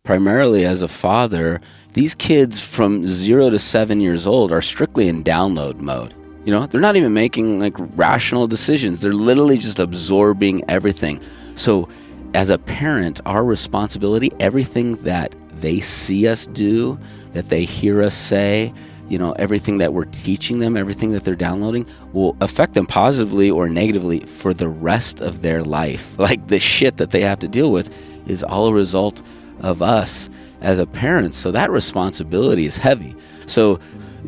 primarily as a father, these kids from 0 to 7 years old are strictly in download mode. You know, they're not even making like rational decisions. They're literally just absorbing everything. So as a parent, our responsibility, everything that they see us do, that they hear us say, you know, everything that we're teaching them, everything that they're downloading will affect them positively or negatively for the rest of their life. Like the shit that they have to deal with is all a result of us as a parent. So that responsibility is heavy. So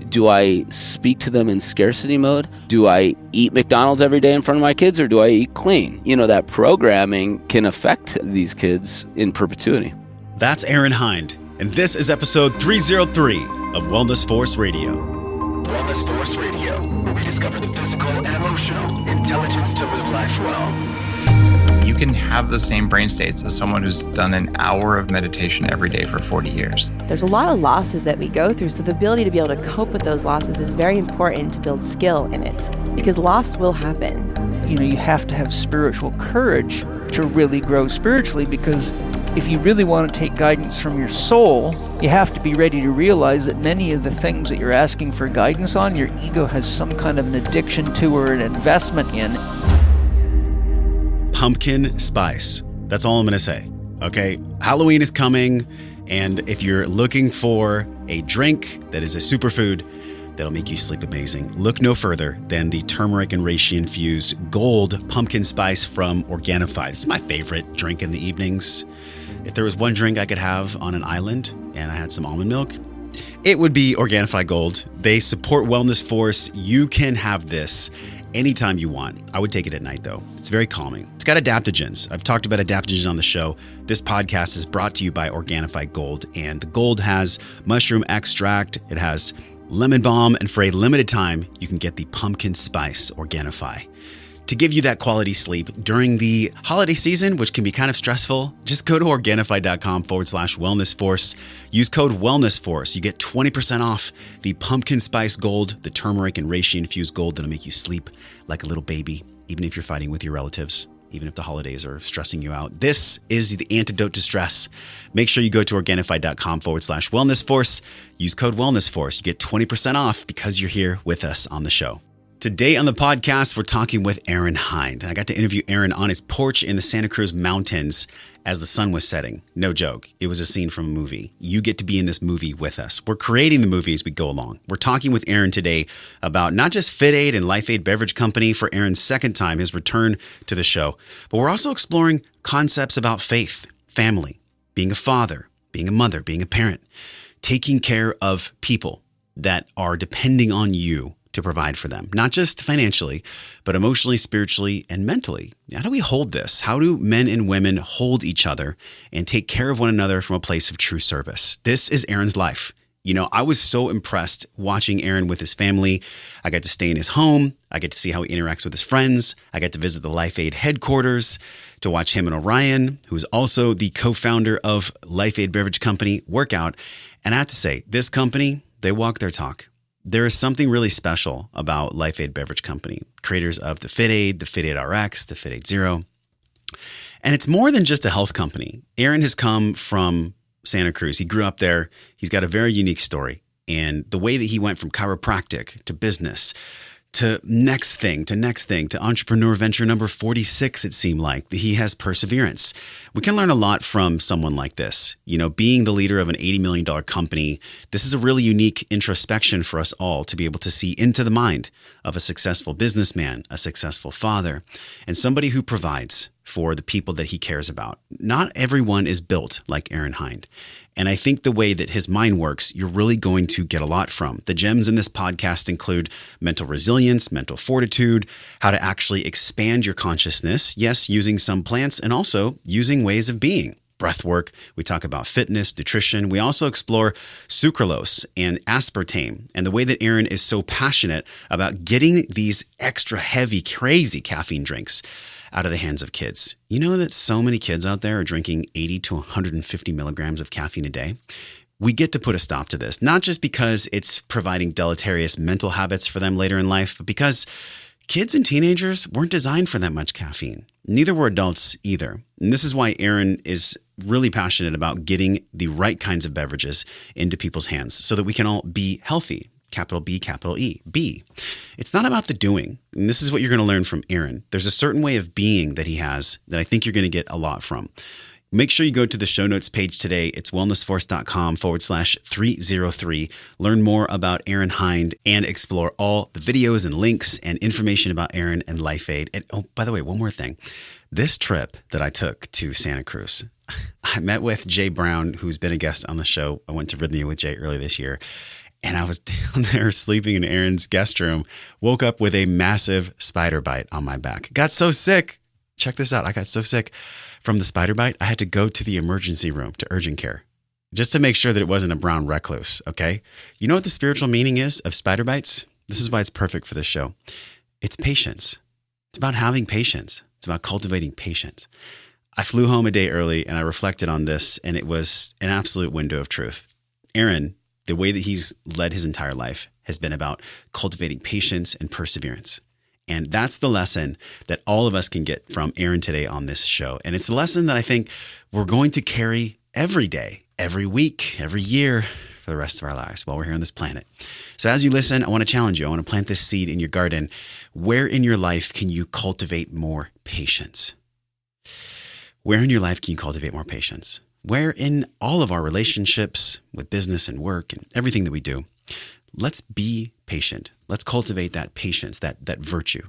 do I speak to them in scarcity mode? Do I eat McDonald's every day in front of my kids, or do I eat clean? You know, that programming can affect these kids in perpetuity. That's Aaron Hinde, and this is episode 303 of Wellness Force Radio. Wellness Force Radio, where we discover the physical and emotional intelligence to live life well. You can have the same brain states as someone who's done an hour of meditation every day for 40 years. There's a lot of losses that we go through, so the ability to be able to cope with those losses is very important to build skill in it, because loss will happen. You know, you have to have spiritual courage to really grow spiritually, because if you really want to take guidance from your soul, you have to be ready to realize that many of the things that you're asking for guidance on, your ego has some kind of an addiction to or an investment in. Pumpkin spice. That's all I'm going to say. Okay. Halloween is coming. And if you're looking for a drink that is a superfood that'll make you sleep amazing, look no further than the turmeric and reishi infused gold pumpkin spice from Organifi. This is my favorite drink in the evenings. If there was one drink I could have on an island and I had some almond milk, it would be Organifi Gold. They support Wellness Force. You can have this anytime you want. I would take it at night though. It's very calming. It's got adaptogens. I've talked about adaptogens on the show. This podcast is brought to you by Organifi Gold, and the Gold has mushroom extract. It has lemon balm, and for a limited time, you can get the pumpkin spice Organifi. To give you that quality sleep during the holiday season, which can be kind of stressful, just go to Organifi.com/wellnessforce. Use code wellnessforce. You get 20% off the pumpkin spice gold, the turmeric and reishi infused gold that'll make you sleep like a little baby, even if you're fighting with your relatives, even if the holidays are stressing you out. This is the antidote to stress. Make sure you go to Organifi.com/wellnessforce. Use code wellnessforce. You get 20% off because you're here with us on the show. Today on the podcast, we're talking with Aaron Hinde. I got to interview Aaron on his porch in the Santa Cruz Mountains as the sun was setting. No joke. It was a scene from a movie. You get to be in this movie with us. We're creating the movie as we go along. We're talking with Aaron today about not just FITAID and LifeAid Beverage Company for Aaron's second time, his return to the show, but we're also exploring concepts about faith, family, being a father, being a mother, being a parent, taking care of people that are depending on you to provide for them, not just financially, but emotionally, spiritually, and mentally. How do we hold this? How do men and women hold each other and take care of one another from a place of true service? This is Aaron's life. You know, I was so impressed watching Aaron with his family. I got to stay in his home. I get to see how he interacts with his friends. I got to visit the LifeAid headquarters to watch him and Orion, who is also the co-founder of LifeAid Beverage Company, work out. And I have to say, this company, they walk their talk. There is something really special about LifeAid Beverage Company, creators of the FITAID, the FITAID RX, the FITAID Zero. And it's more than just a health company. Aaron has come from Santa Cruz. He grew up there. He's got a very unique story. And the way that he went from chiropractic to business to next thing to entrepreneur venture number 46, it seemed like. He has perseverance. We can learn a lot from someone like this. You know, being the leader of an $80 million company, this is a really unique introspection for us all to be able to see into the mind of a successful businessman, a successful father, and somebody who provides for the people that he cares about. Not everyone is built like Aaron Hinde. And I think the way that his mind works, you're really going to get a lot from. The gems in this podcast include mental resilience, mental fortitude, how to actually expand your consciousness. Yes, using some plants and also using ways of being. Breath work. We talk about fitness, nutrition. We also explore sucralose and aspartame and the way that Aaron is so passionate about getting these extra heavy, crazy caffeine drinks out of the hands of kids. You know that so many kids out there are drinking 80 to 150 milligrams of caffeine a day? We get to put a stop to this, not just because it's providing deleterious mental habits for them later in life, but because kids and teenagers weren't designed for that much caffeine. Neither were adults either. And this is why Aaron is really passionate about getting the right kinds of beverages into people's hands so that we can all be healthy. Capital B, capital E, B. It's not about the doing. And this is what you're going to learn from Aaron. There's a certain way of being that he has that I think you're going to get a lot from. Make sure you go to the show notes page today. It's wellnessforce.com/303. Learn more about Aaron Hinde and explore all the videos and links and information about Aaron and LifeAid. And oh, by the way, one more thing. This trip that I took to Santa Cruz, I met with Jay Brown, who's been a guest on the show. I went to Rhythmia with Jay earlier this year. And I was down there sleeping in Aaron's guest room, woke up with a massive spider bite on my back. Got so sick. Check this out. I got so sick from the spider bite, I had to go to the emergency room, to urgent care, just to make sure that it wasn't a brown recluse, okay? You know what the spiritual meaning is of spider bites? This is why it's perfect for this show. It's patience. It's about having patience. It's about cultivating patience. I flew home a day early and I reflected on this, and it was an absolute window of truth. Aaron, the way that he's led his entire life has been about cultivating patience and perseverance. And that's the lesson that all of us can get from Aaron today on this show. And it's a lesson that I think we're going to carry every day, every week, every year for the rest of our lives while we're here on this planet. So as you listen, I want to challenge you. I want to plant this seed in your garden. Where in your life can you cultivate more patience? Where in your life can you cultivate more patience? Where in all of our relationships with business and work and everything that we do, let's be patient. Let's cultivate that patience, that virtue.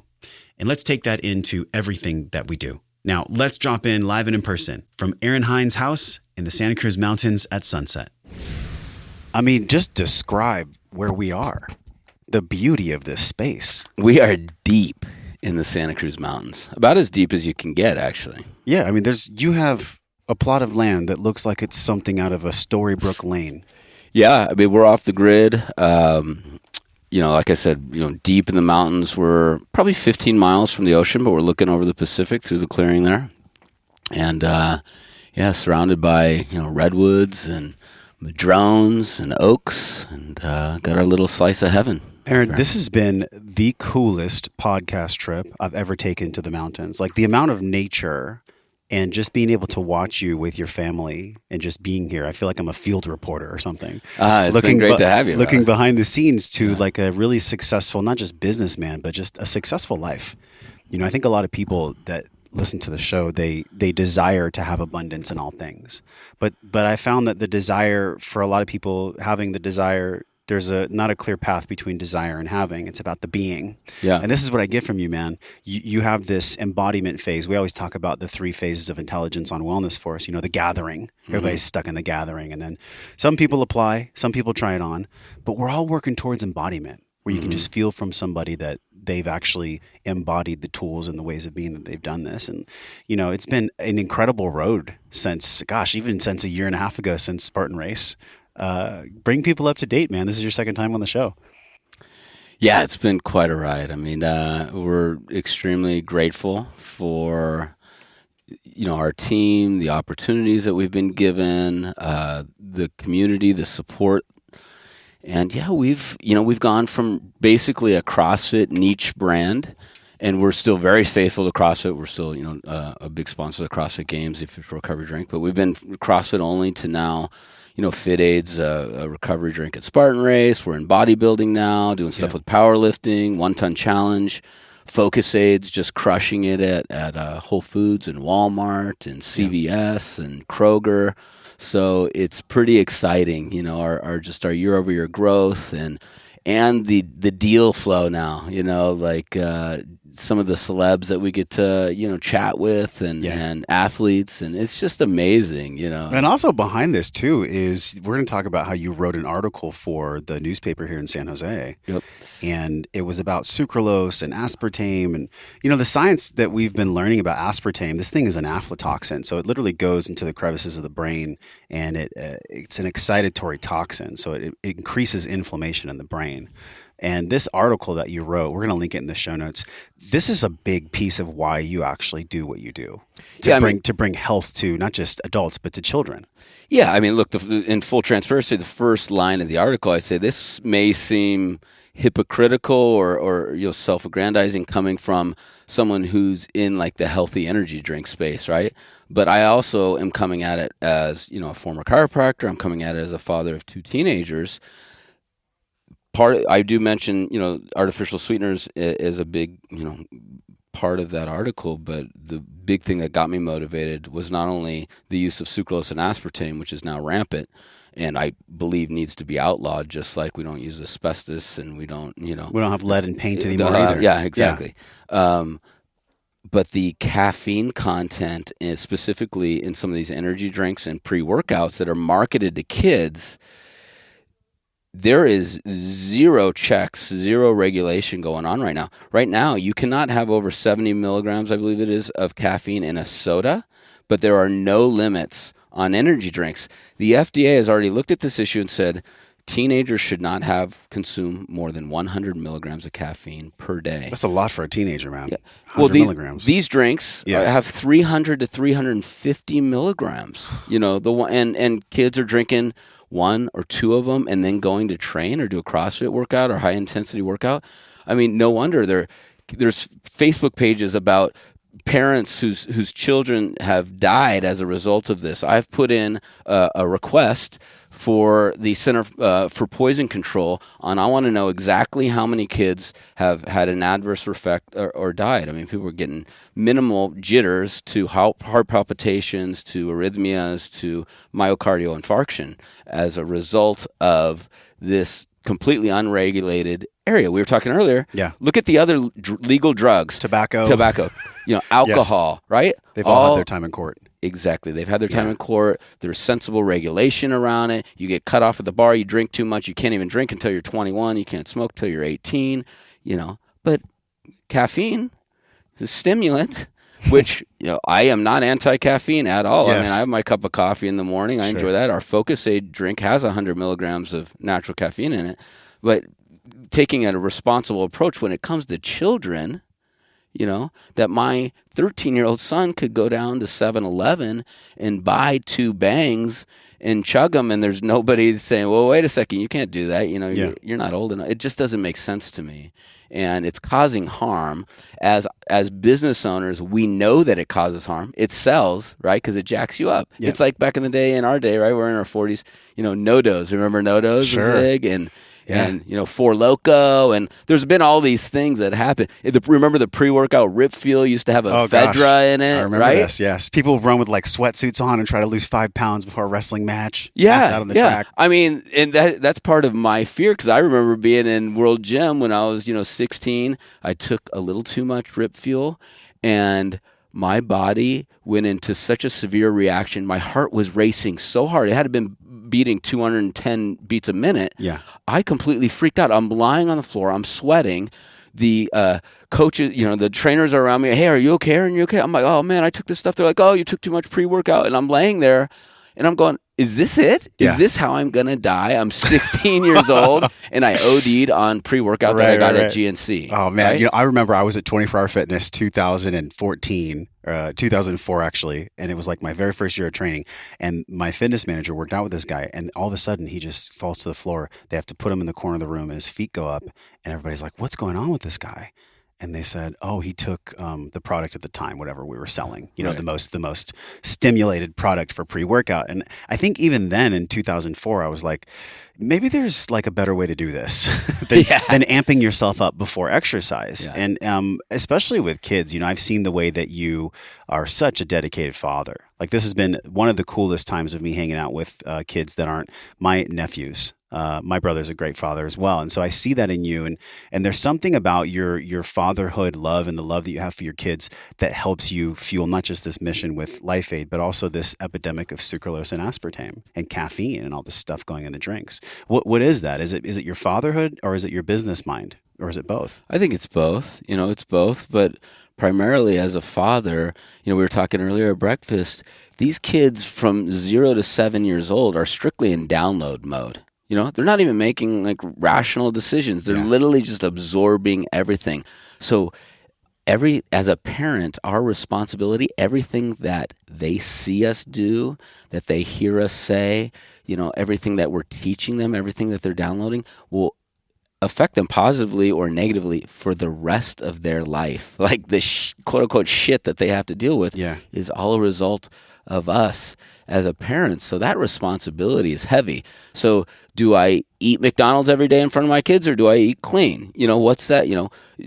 And let's take that into everything that we do. Now, let's drop in live and in person from Aaron Hinde's house in the Santa Cruz Mountains at sunset. I mean, just describe where we are, the beauty of this space. We are deep in the Santa Cruz Mountains, about as deep as you can get, actually. Yeah, I mean, you have a plot of land that looks like it's something out of a Storybrooke Lane. Yeah, I mean, we're off the grid. Like I said, deep in the mountains. We're probably 15 miles from the ocean, but we're looking over the Pacific through the clearing there. And, surrounded by, redwoods and madrones and oaks, and got our little slice of heaven. Aaron, this has been the coolest podcast trip I've ever taken to the mountains. Like the amount of nature and just being able to watch you with your family and just being here. I feel like I'm a field reporter or something. It's been great to have you. Looking behind the scenes to like a really successful, not just businessman, but just a successful life. I think a lot of people that listen to the show, they desire to have abundance in all things. But I found that the desire for a lot of people, having the desire, there's not a clear path between desire and having. It's about the being. Yeah. And this is what I get from you, man. You have this embodiment phase. We always talk about the 3 phases of intelligence on Wellness Force. The gathering. Everybody's stuck in the gathering. And then some people apply, some people try it on. But we're all working towards embodiment, where you can just feel from somebody that they've actually embodied the tools and the ways of being that they've done this. And, it's been an incredible road even since a year and a half ago, since Spartan Race. Bring people up to date, man. This is your second time on the show. Yeah, it's been quite a ride. I mean, we're extremely grateful for, our team, the opportunities that we've been given, the community, the support. And yeah, we've gone from basically a CrossFit niche brand, and we're still very faithful to CrossFit. We're still, a big sponsor of the CrossFit Games, the Official Recovery Drink, but we've been CrossFit only to now, FITAID's a recovery drink at Spartan Race. We're in bodybuilding now, doing stuff with powerlifting, 1-ton challenge, Focus Aids, just crushing it at Whole Foods and Walmart and CVS and Kroger. So it's pretty exciting, our year-over-year growth and the deal flow now, some of the celebs that we get to, chat with and athletes, and it's just amazing, And also behind this too is we're going to talk about how you wrote an article for the newspaper here in San Jose. Yep. And it was about sucralose and aspartame and, the science that we've been learning about aspartame. This thing is an aflatoxin. So it literally goes into the crevices of the brain, and it's an excitatory toxin. So it increases inflammation in the brain. And this article that you wrote, we're going to link it in the show notes. This is a big piece of why you actually do what you do to bring health to not just adults, but to children. Yeah, I mean, look, in full transparency, the first line of the article, I say this may seem hypocritical or self-aggrandizing coming from someone who's in like the healthy energy drink space, right? But I also am coming at it as, a former chiropractor. I'm coming at it as a father of 2 teenagers. I do mention, artificial sweeteners is a big, part of that article, but the big thing that got me motivated was not only the use of sucralose and aspartame, which is now rampant, and I believe needs to be outlawed, just like we don't use asbestos and we don't, We don't have lead in paint anymore either. Yeah, exactly. Yeah. But the caffeine content, specifically in some of these energy drinks and pre-workouts that are marketed to kids, there is zero checks, zero regulation going on right now. Right now, you cannot have over 70 milligrams, I believe it is, of caffeine in a soda, but there are no limits on energy drinks. The FDA has already looked at this issue and said teenagers should not consume more than 100 milligrams of caffeine per day. That's a lot for a teenager, man. Yeah. 100 milligrams. These drinks have 300 to 350 milligrams. And kids are drinking 1 or 2 of them and then going to train or do a CrossFit workout or high intensity workout. I mean, no wonder there's Facebook pages about parents whose children have died as a result of this. I've put in a request for the Center for Poison Control I want to know exactly how many kids have had an adverse effect or died. I mean, people are getting minimal jitters to heart palpitations to arrhythmias to myocardial infarction as a result of this completely unregulated area. We were talking earlier. Yeah. Look at the other legal drugs. Tobacco. Alcohol, yes. Right? They've all had their time in court. Exactly. They've had their time in court. There's sensible regulation around it. You get cut off at the bar. You drink too much. You can't even drink until you're 21. You can't smoke until you're 18. But caffeine is a stimulant, which I am not anti-caffeine at all. Yes. I mean, I have my cup of coffee in the morning. I enjoy that. Our Focus Aid drink has 100 milligrams of natural caffeine in it. But taking a responsible approach when it comes to children, that my 13-year-old son could go down to 7-Eleven and buy 2 bangs and chug them, and there's nobody saying, well, wait a second, you can't do that. You're not old enough. It just doesn't make sense to me. And it's causing harm. As business owners, we know that it causes harm. It sells, right? Because it jacks you up. Yeah. It's like back in the day, in our day, right? We're in our 40s. No-dos. Remember no-dos? Sure. Was big? And Four Loko, and there's been all these things that happen. Remember the pre-workout Rip Fuel used to have a Fedra in it, I remember right? this, yes. People run with like sweatsuits on and try to lose 5 pounds before a wrestling match. Out on the track. I mean, and that's part of my fear, because I remember being in World Gym when I was, 16. I took a little too much Rip Fuel, and my body went into such a severe reaction. My heart was racing so hard. It had been beating 210 beats a minute. Yeah. I completely freaked out. I'm lying on the floor. I'm sweating. The coaches, the trainers are around me. Hey, are you okay? Are you okay? I'm like, oh man, I took this stuff. They're like, oh, you took too much pre-workout. And I'm laying there and I'm going, is this it? Yeah. Is this how I'm going to die? I'm 16 years old and I OD'd on pre-workout that I got at GNC. Oh man, right? I remember I was at 24 Hour Fitness 2014, 2004 actually, and it was like my very first year of training, and my fitness manager worked out with this guy, and all of a sudden he just falls to the floor. They have to put him in the corner of the room and his feet go up, and everybody's like, what's going on with this guy? And they said, oh, he took the product at the time, whatever we were selling, right. the most stimulated product for pre-workout. And I think even then in 2004, I was like, maybe there's like a better way to do this than amping yourself up before exercise. Yeah. And especially with kids, I've seen the way that you are such a dedicated father. Like this has been one of the coolest times of me hanging out with kids that aren't my nephews. My brother's a great father as well. And so I see that in you. And there's something about your fatherhood love and the love that you have for your kids that helps you fuel not just this mission with LifeAid, but also this epidemic of sucralose and aspartame and caffeine and all this stuff going in the drinks. What is that? Is it your fatherhood, or is it your business mind, or is it both? I think it's both. It's both. But primarily as a father, we were talking earlier at breakfast, these kids from 0 to 7 years old are strictly in download mode. They're not even making like rational decisions. They're literally just absorbing everything. So as a parent, our responsibility, everything that they see us do, that they hear us say, everything that we're teaching them, everything that they're downloading will affect them positively or negatively for the rest of their life. Like the quote unquote shit that they have to deal with is all a result of us as a parent. So that responsibility is heavy. So do I eat McDonald's every day in front of my kids, or do I eat clean? What's that?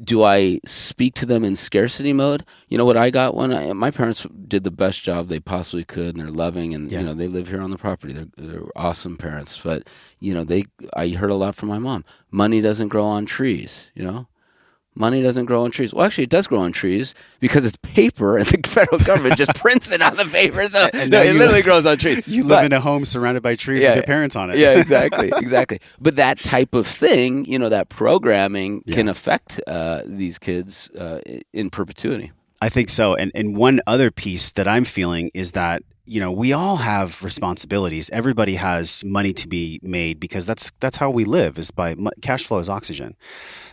Do I speak to them in scarcity mode? What I got when my parents did the best job they possibly could, and they're loving, and they live here on the property. They're awesome parents. But I heard a lot from my mom. Money doesn't grow on trees. Money doesn't grow on trees. Well, actually, it does grow on trees because it's paper, and the federal government just prints it on the paper. So it literally grows on trees. You live in a home surrounded by trees with your parents on it. Yeah, exactly. But that type of thing, that programming can affect these kids in perpetuity. I think so. And one other piece that I'm feeling is that we all have responsibilities. Everybody has money to be made because that's how we live, is by cash flow is oxygen.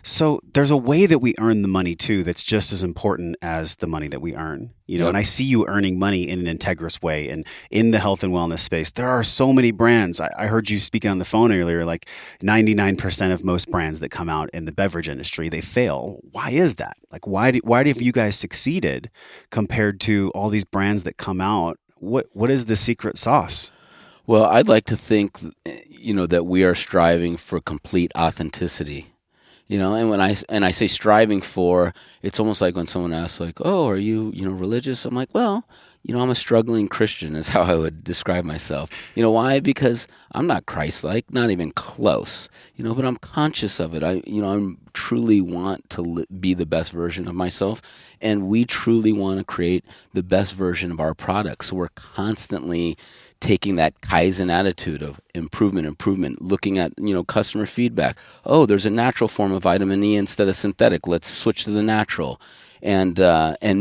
So there's a way that we earn the money too that's just as important as the money that we earn. And I see you earning money in an integrous way, and in the health and wellness space, there are so many brands. I heard you speaking on the phone earlier, like 99% of most brands that come out in the beverage industry, they fail. Why is that? Like, why have you guys succeeded compared to all these brands that come out? What is the secret sauce? Well, I'd like to think, that we are striving for complete authenticity. And when I say striving for, it's almost like when someone asks, like, "Oh, are you, religious?" I'm like, "Well, I'm a struggling Christian," is how I would describe myself. Why? Because I'm not Christ-like, not even close. But I'm conscious of it. I truly want to be the best version of myself, and we truly want to create the best version of our product. So we're constantly taking that Kaizen attitude of improvement, looking at, customer feedback. Oh, there's a natural form of vitamin E instead of synthetic. Let's switch to the natural. And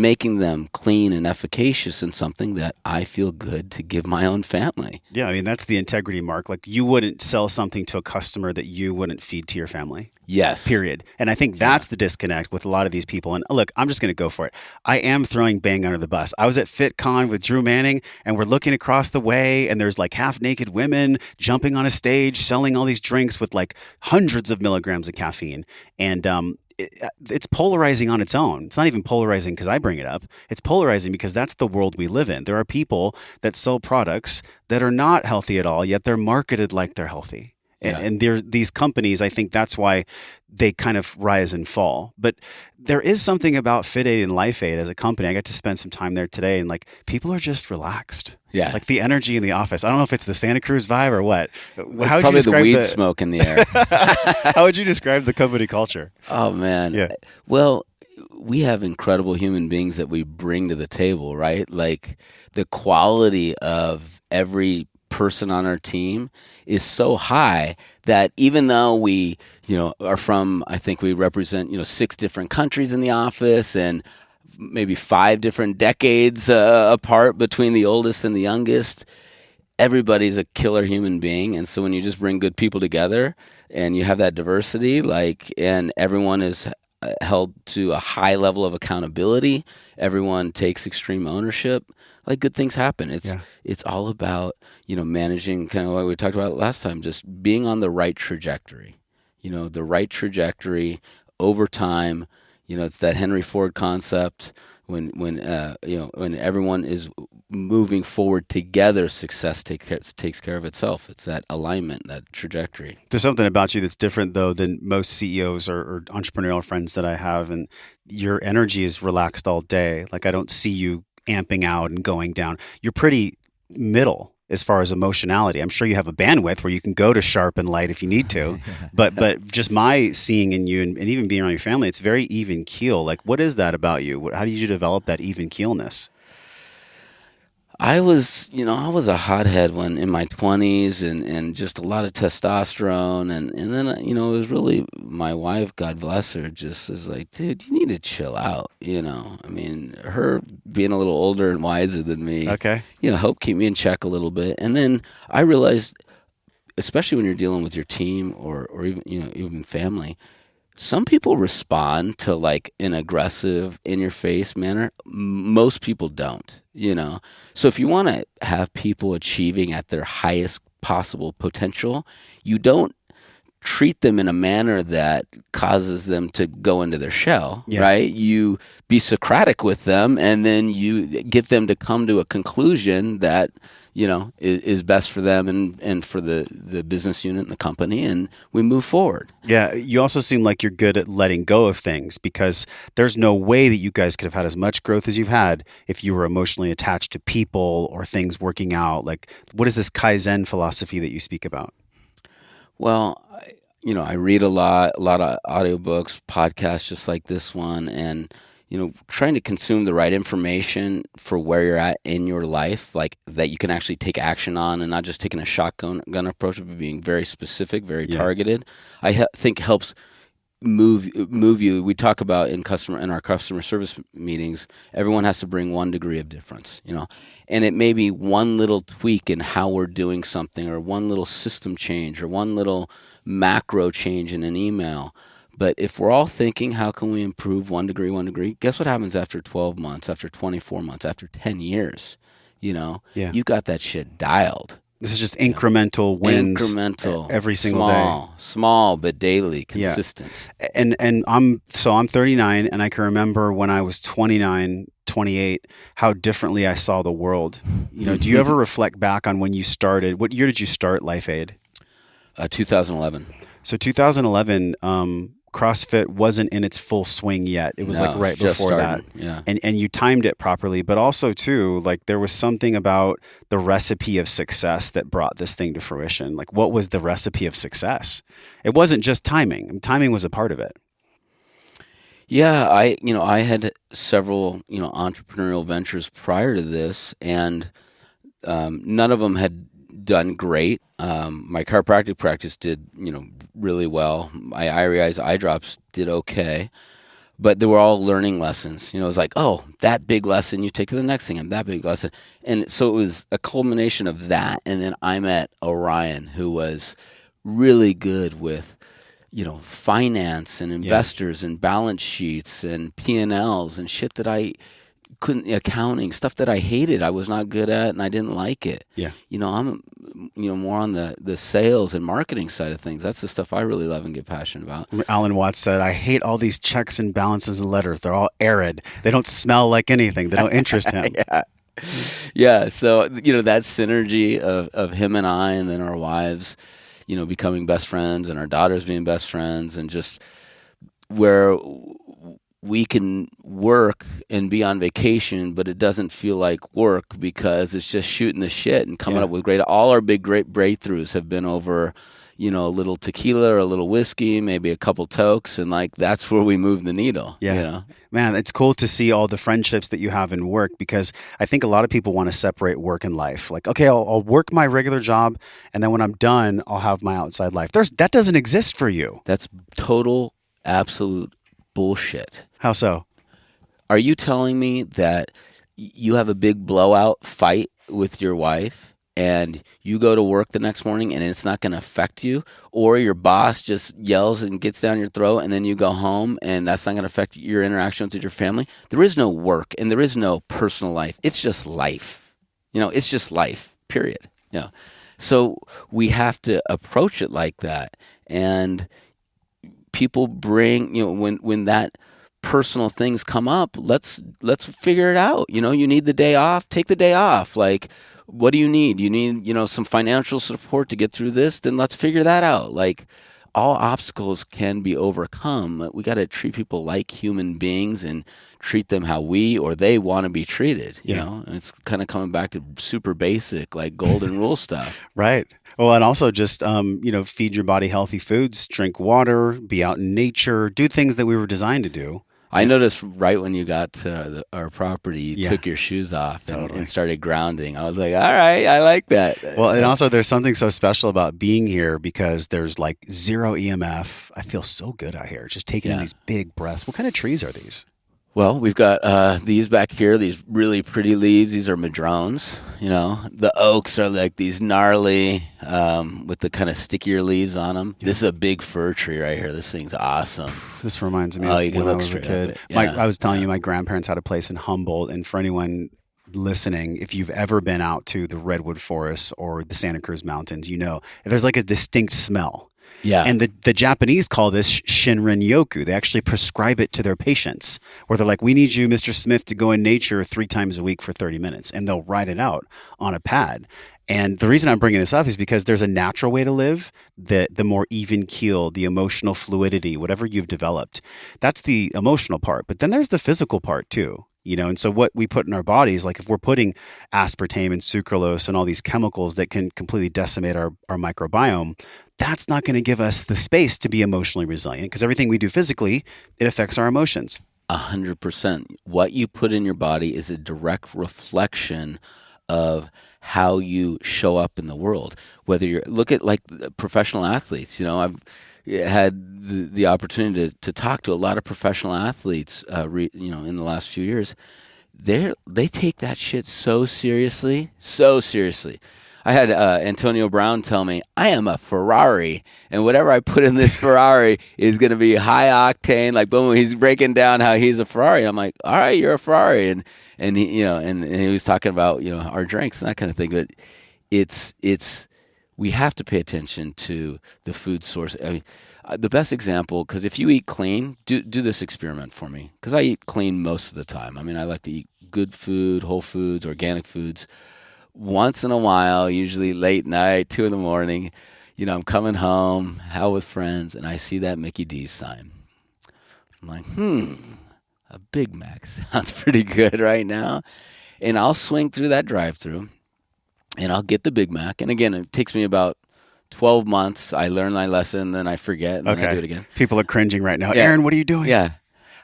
making them clean and efficacious in something that I feel good to give my own family. Yeah, I mean, that's the integrity mark. Like, you wouldn't sell something to a customer that you wouldn't feed to your family. Yes. Period. And I think that's the disconnect with a lot of these people. And look, I'm just going to go for it. I am throwing Bang under the bus. I was at FitCon with Drew Manning, and we're looking across the way, and there's like half-naked women jumping on a stage, selling all these drinks with like hundreds of milligrams of caffeine. And it's polarizing on its own. It's not even polarizing because I bring it up. It's polarizing because that's the world we live in. There are people that sell products that are not healthy at all, yet they're marketed like they're healthy. And these companies, I think that's why they kind of rise and fall. But there is something about FITAID and LifeAid as a company. I got to spend some time there today, and like, people are just relaxed. Yeah. Like the energy in the office. I don't know if it's the Santa Cruz vibe or what. It's probably the weed smoke in the air. How would you describe the company culture? Oh, man. Yeah. Well, we have incredible human beings that we bring to the table, right? Like, the quality of every person on our team is so high that even though we, are from, I think we represent, 6 different countries in the office, and maybe 5 different decades apart between the oldest and the youngest, everybody's a killer human being. And so when you just bring good people together and you have that diversity, and everyone is held to a high level of accountability, everyone takes extreme ownership, good things happen. It's all about, managing, kind of what we talked about last time, just being on the right trajectory, the right trajectory over time. It's that Henry Ford concept. When everyone is moving forward together, success takes care of itself. It's that alignment, that trajectory. There's something about you that's different, though, than most CEOs or entrepreneurial friends that I have, and your energy is relaxed all day. Like, I don't see you amping out and going down. You're pretty middle as far as emotionality. I'm sure you have a bandwidth where you can go to sharp and light if you need to, but just my seeing in you and even being around your family, it's very even keel. Like, what is that about you? How did you develop that even keelness? I was a hothead when in my 20s, and just a lot of testosterone. And then, it was really my wife, God bless her, just is like, dude, you need to chill out. I mean, her being a little older and wiser than me, helped keep me in check a little bit. And then I realized, especially when you're dealing with your team or even, even family, some people respond to an aggressive, in-your-face manner. Most people don't, So if you want to have people achieving at their highest possible potential, you don't treat them in a manner that causes them to go into their shell, right? You be Socratic with them, and then you get them to come to a conclusion that, you know, is best for them and for the business unit and the company, and we move forward. Yeah, you also seem like you're good at letting go of things, because there's no way that you guys could have had as much growth as you've had if you were emotionally attached to people or things working out. Like, what is this Kaizen philosophy that you speak about? Well, you know, I read a lot of audiobooks, podcasts just like this one, and, you know, trying to consume the right information for where you're at in your life, like that you can actually take action on, and not just taking a shotgun approach, but being very specific, very targeted. I think helps move you. We talk about in our customer service meetings, everyone has to bring 1 degree of difference, you know, and it may be one little tweak in how we're doing something, or one little system change, or one little macro change in an email. But if we're all thinking, how can we improve 1 degree, guess what happens after 12 months, after 24 months, after 10 years? You know, you got that shit dialed. This is just incremental wins. Incremental. Every single day. Small, but daily, consistent. Yeah. And I'm 39, and I can remember when I was 29, 28, how differently I saw the world. You know, do you ever reflect back on when you started? What year did you start LifeAid? 2011. So 2011, CrossFit wasn't in its full swing yet. It was like right before that. Yeah. And you timed it properly, but also too, like there was something about the recipe of success that brought this thing to fruition. Like, what was the recipe of success? It wasn't just timing. Timing was a part of it. Yeah, I had several, entrepreneurial ventures prior to this, and none of them had done great. My chiropractic practice did, really well. My IREI's eye drops did okay, but they were all learning lessons. It was like, oh, that big lesson, you take to the next thing, and that big lesson. And so it was a culmination of that. And then I met Orion, who was really good with, finance and investors and balance sheets and P&Ls and shit that I couldn't, accounting, stuff that I hated, I was not good at, and I didn't like it. Yeah. I'm, more on the sales and marketing side of things. That's the stuff I really love and get passionate about. Alan Watts said, I hate all these checks and balances and letters. They're all arid. They don't smell like anything. They don't interest him. Yeah. So, that synergy of him and I, and then our wives, becoming best friends, and our daughters being best friends, and just where we can work and be on vacation, but it doesn't feel like work because it's just shooting the shit and coming up with all our great breakthroughs have been over, a little tequila or a little whiskey, maybe a couple tokes, and that's where we move the needle. Yeah. Man, it's cool to see all the friendships that you have in work, because I think a lot of people want to separate work and life. Like, okay, I'll work my regular job, and then when I'm done, I'll have my outside life. That doesn't exist for you. That's total, absolute bullshit. How so? Are you telling me that you have a big blowout fight with your wife and you go to work the next morning and it's not going to affect you? Or your boss just yells and gets down your throat and then you go home and that's not going to affect your interactions with your family? There is no work and there is no personal life. It's just life. It's just life, period. So we have to approach it like that. And people bring, when that personal things come up, let's figure it out. You need the day off, take the day off. Like, what do you need? You need, some financial support to get through this? Then let's figure that out. Like, all obstacles can be overcome. We got to treat people like human beings and treat them how we or they want to be treated. You know, and it's kind of coming back to super basic, like golden rule stuff. Right. Well, and also just, feed your body healthy foods, drink water, be out in nature, do things that we were designed to do. I noticed right when you got to our property, you took your shoes off and started grounding. I was like, all right, I like that. Well, and also there's something so special about being here because there's like zero EMF. I feel so good out here, just taking in these big breaths. What kind of trees are these? Well, we've got these back here, these really pretty leaves. These are madrones. The oaks are like these gnarly with the kind of stickier leaves on them. Yeah. This is a big fir tree right here. This thing's awesome. This reminds me of when I was a kid. I was telling you, my grandparents had a place in Humboldt, and for anyone listening, if you've ever been out to the Redwood Forest or the Santa Cruz Mountains, there's like a distinct smell. Yeah. And the Japanese call this Shinrin Yoku. They actually prescribe it to their patients, where they're like, we need you, Mr. Smith, to go in nature 3 times a week for 30 minutes. And they'll write it out on a pad. And the reason I'm bringing this up is because there's a natural way to live, the more even keel, the emotional fluidity, whatever you've developed. That's the emotional part. But then there's the physical part too. And so what we put in our bodies, like if we're putting aspartame and sucralose and all these chemicals that can completely decimate our microbiome, that's not going to give us the space to be emotionally resilient, because everything we do physically, it affects our emotions. 100%. What you put in your body is a direct reflection of how you show up in the world. Whether you're look at like professional athletes, I've had the opportunity to talk to a lot of professional athletes, in the last few years. They take that shit so seriously. I had Antonio Brown tell me, I am a Ferrari, and whatever I put in this Ferrari is going to be high octane. Like, boom, he's breaking down how he's a Ferrari. I'm like, all right, you're a Ferrari. And he, and he was talking about, our drinks and that kind of thing. But it's we have to pay attention to the food source. I mean, the best example, because if you eat clean, do this experiment for me, because I eat clean most of the time. I mean, I like to eat good food, whole foods, organic foods. Once in a while, usually late night, 2 a.m, I'm coming home, out with friends, and I see that Mickey D's sign. I'm like, a Big Mac sounds pretty good right now. And I'll swing through that drive-thru, and I'll get the Big Mac. And again, it takes me about 12 months. I learn my lesson, then I forget, and then I do it again. People are cringing right now. Yeah. Aaron, what are you doing? Yeah.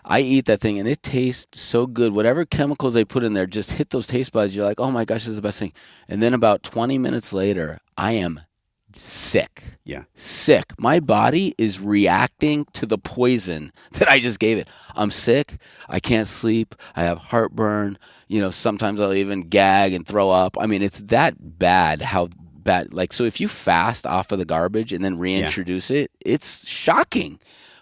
I eat that thing, and it tastes so good. Whatever chemicals they put in there just hit those taste buds. You're like, oh, my gosh, this is the best thing. And then about 20 minutes later, I am sick. Yeah. Sick. My body is reacting to the poison that I just gave it. I'm sick. I can't sleep. I have heartburn. Sometimes I'll even gag and throw up. I mean, it's that bad, how bad. Like, so if you fast off of the garbage and then reintroduce it, it's shocking.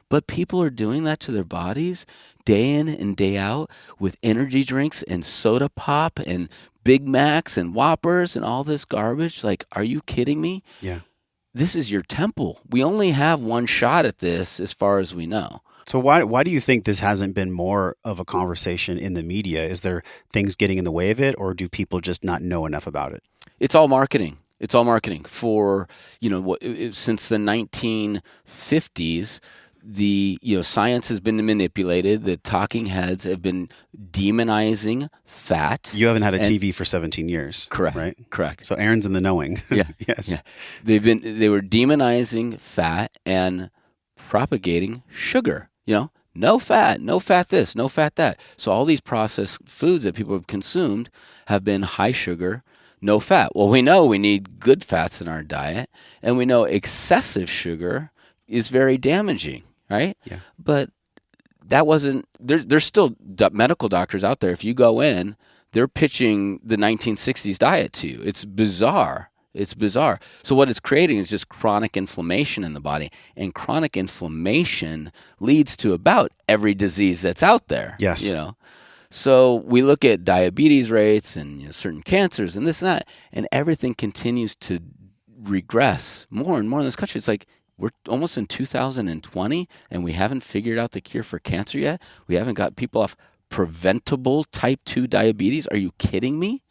But people are doing that to their bodies day in and day out with energy drinks and soda pop and Big Macs and Whoppers and all this garbage. Like, are you kidding me? Yeah. This is your temple. We only have one shot at this as far as we know. So why do you think this hasn't been more of a conversation in the media? Is there things getting in the way of it, or do people just not know enough about it? It's all marketing. It's all marketing for, since the 1950s. The science has been manipulated. The talking heads have been demonizing fat. You haven't had a TV for 17 years. Correct. Right? Correct. So Aaron's in the knowing. Yeah. Yes. Yeah. They were demonizing fat and propagating sugar. No fat this, no fat that. So all these processed foods that people have consumed have been high sugar, no fat. Well, we know we need good fats in our diet, and we know excessive sugar is very damaging. Right? Yeah. But that wasn't, there's still medical doctors out there. If you go in, they're pitching the 1960s diet to you. It's bizarre. So what it's creating is just chronic inflammation in the body. And chronic inflammation leads to about every disease that's out there. Yes. So we look at diabetes rates and certain cancers and this and that, and everything continues to regress more and more in this country. It's like, we're almost in 2020, and we haven't figured out the cure for cancer yet. We haven't got people off preventable type 2 diabetes. Are you kidding me?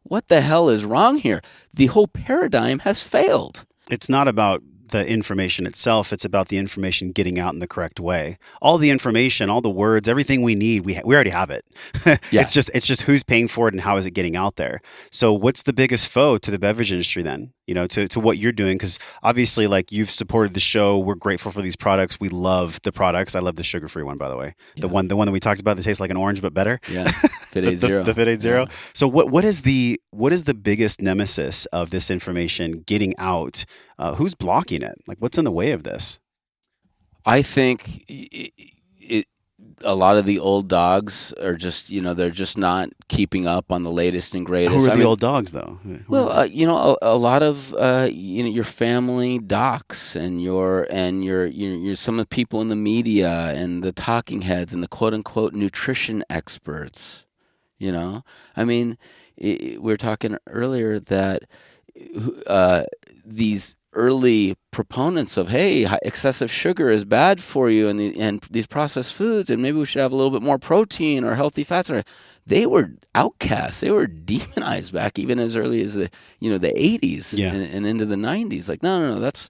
What the hell is wrong here? The whole paradigm has failed. It's not about the information itself. It's about the information getting out in the correct way. All the information, all the words, everything we need, we already have it. Yeah. It's just who's paying for it and how is it getting out there. So what's the biggest foe to the beverage industry then? To what you're doing? Because obviously, like, you've supported the show. We're grateful for these products. We love the products. I love the sugar-free one, by the way. Yeah. The one that we talked about that tastes like an orange but better. Yeah, FITAID Zero. The FITAID Zero. Yeah. So what is the biggest nemesis of this information getting out? Who's blocking it? Like, what's in the way of this? I think a lot of the old dogs are just, they're just not keeping up on the latest and greatest. Who are the old dogs, though? Well, a lot of your family docs and your some of the people in the media and the talking heads and the quote unquote nutrition experts. I mean, we were talking earlier that these early proponents of, hey, excessive sugar is bad for you, and these processed foods, and maybe we should have a little bit more protein or healthy fats. They were outcasts. They were demonized back even as early as the 80s and into the 90s. Like, no, that's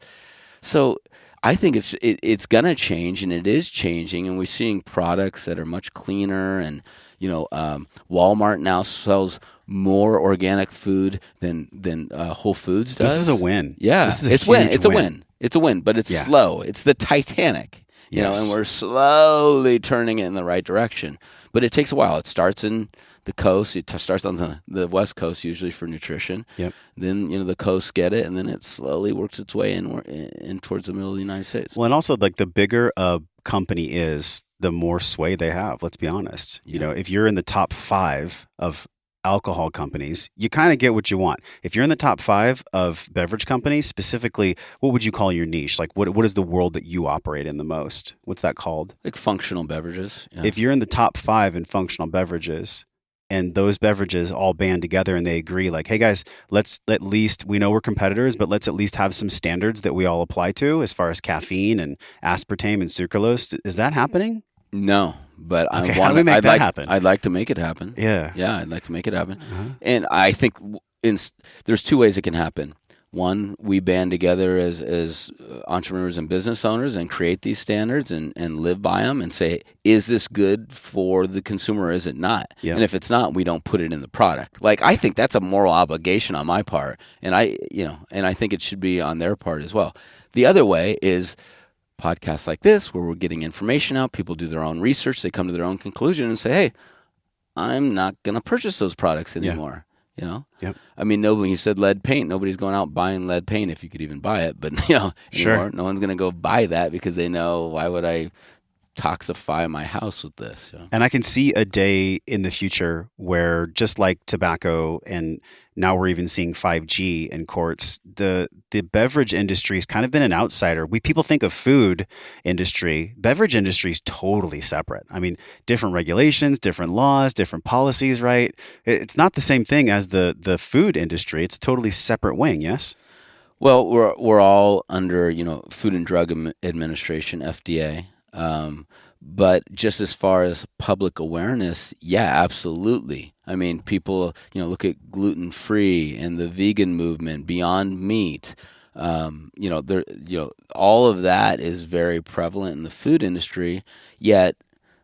so. I think it's gonna change, and it is changing, and we're seeing products that are much cleaner. And Walmart now sells more organic food than Whole Foods does. This is a win. Yeah, it's win. It's a win. It's a win, but it's slow. It's the Titanic, and we're slowly turning it in the right direction. But it takes a while. It starts in the coast. It starts on the West Coast usually for nutrition. Yep. Then the coasts get it, and then it slowly works its way in towards the middle of the United States. Well, and also like the bigger a company is, the more sway they have. Let's be honest. Yeah. If you're in the top 5 of alcohol companies, you kind of get what you want. If you're in the top 5 of beverage companies, specifically, what would you call your niche? Like, what is the world that you operate in the most? What's that called? Like functional beverages. Yeah. If you're in the top 5 in functional beverages, and those beverages all band together and they agree, like, hey guys, let's at least, we know we're competitors, but let's at least have some standards that we all apply to as far as caffeine and aspartame and sucralose. Is that happening? No, but how do we make that happen? I'd like to make it happen. Yeah, I'd like to make it happen. And I think there's 2 ways it can happen. One, we band together as entrepreneurs and business owners and create these standards and live by them and say, is this good for the consumer or is it not? Yep. And if it's not, we don't put it in the product. Like, I think that's a moral obligation on my part, and I think it should be on their part as well. The other way is podcasts like this, where we're getting information out. People do their own research. They come to their own conclusion and say, hey, I'm not going to purchase those products anymore. Yep. I mean, when you said lead paint, nobody's going out buying lead paint if you could even buy it. But anymore, no one's going to go buy that because they know, why would I toxify my house with this? And I can see a day in the future where, just like tobacco, and now we're even seeing 5G in courts, the beverage industry has kind of been an outsider. People think of food industry. Beverage industry is totally separate. I mean, different regulations, different laws, different policies, right? It's not the same thing as the food industry. It's a totally separate wing, yes? Well, we're all under, Food and Drug Administration, FDA. But just as far as public awareness, yeah, absolutely. I mean, people, look at gluten-free and the vegan movement, Beyond Meat. All of that is very prevalent in the food industry. Yet,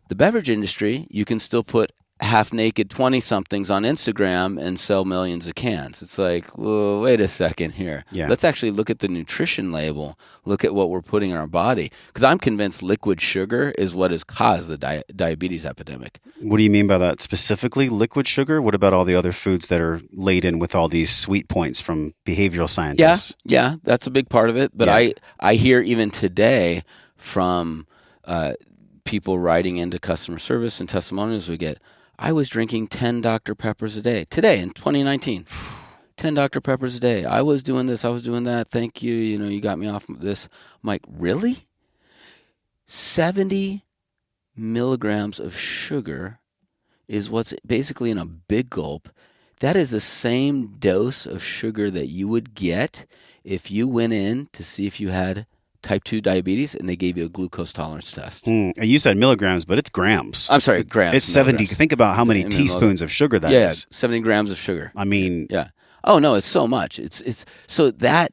the beverage industry, you can still put half-naked 20-somethings on Instagram and sell millions of cans. It's like, well, wait a second here. Yeah. Let's actually look at the nutrition label, look at what we're putting in our body. Because I'm convinced liquid sugar is what has caused the diabetes epidemic. What do you mean by that? Specifically, liquid sugar? What about all the other foods that are laden with all these sweet points from behavioral scientists? Yeah, that's a big part of it. But I hear even today from people writing into customer service and testimonials we get, I was drinking 10 Dr. Peppers a day. Today, in 2019. 10 Dr. Peppers a day. I was doing this. I was doing that. Thank you. You got me off of this. I'm like, really? 70 milligrams of sugar is what's basically in a big gulp. That is the same dose of sugar that you would get if you went in to see if you had type 2 diabetes and they gave you a glucose tolerance test. You said milligrams, but it's grams. I'm sorry, grams. It's 70. Think about how many teaspoons of sugar that is. 70 grams of sugar. I mean, yeah. Oh no, it's so much. It's so that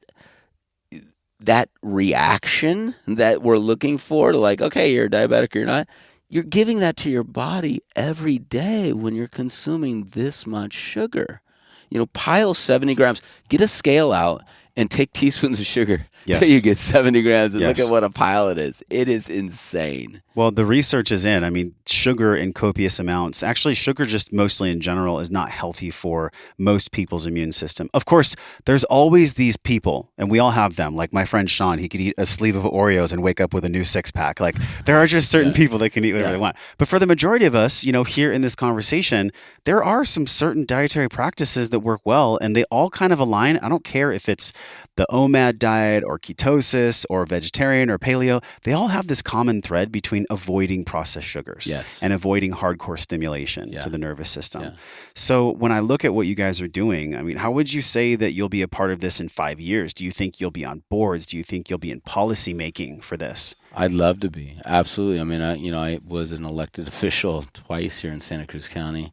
reaction that we're looking for to, like, okay, you're diabetic or you're not. You're giving that to your body every day when you're consuming this much sugar. Pile 70 grams. Get a scale out and take teaspoons of sugar till you get 70 grams and look at what a pile it is. It is insane. Well, the research is in. I mean, sugar in copious amounts. Actually, sugar just mostly in general is not healthy for most people's immune system. Of course, there's always these people, and we all have them. Like my friend Sean, he could eat a sleeve of Oreos and wake up with a new six-pack. Like, there are just certain people that can eat whatever they want. But for the majority of us, here in this conversation, there are some certain dietary practices that work well, and they all kind of align. I don't care if it's the OMAD diet or ketosis or vegetarian or paleo, they all have this common thread between avoiding processed sugars Yes. and avoiding hardcore stimulation Yeah. to the nervous system. Yeah. So when I look at what you guys are doing, I mean, how would you say that you'll be a part of this in 5 years? Do you think you'll be on boards? Do you think you'll be in policy making for this? I'd love to be. Absolutely. I mean, I was an elected official twice here in Santa Cruz County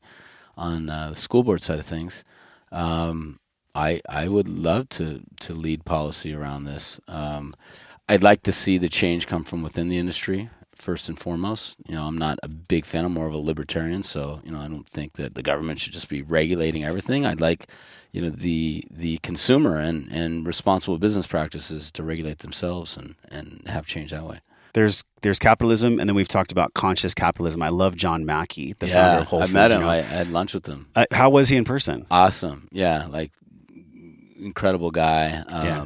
on the school board side of things. I would love to lead policy around this. I'd like to see the change come from within the industry first and foremost. I'm not a big fan. I'm more of a libertarian, so I don't think that the government should just be regulating everything. I'd like the consumer and responsible business practices to regulate themselves and have change that way. There's capitalism, and then we've talked about conscious capitalism. I love John Mackey, the founder of Whole Foods. I met him. I had lunch with him. How was he in person? Awesome. Yeah, incredible guy.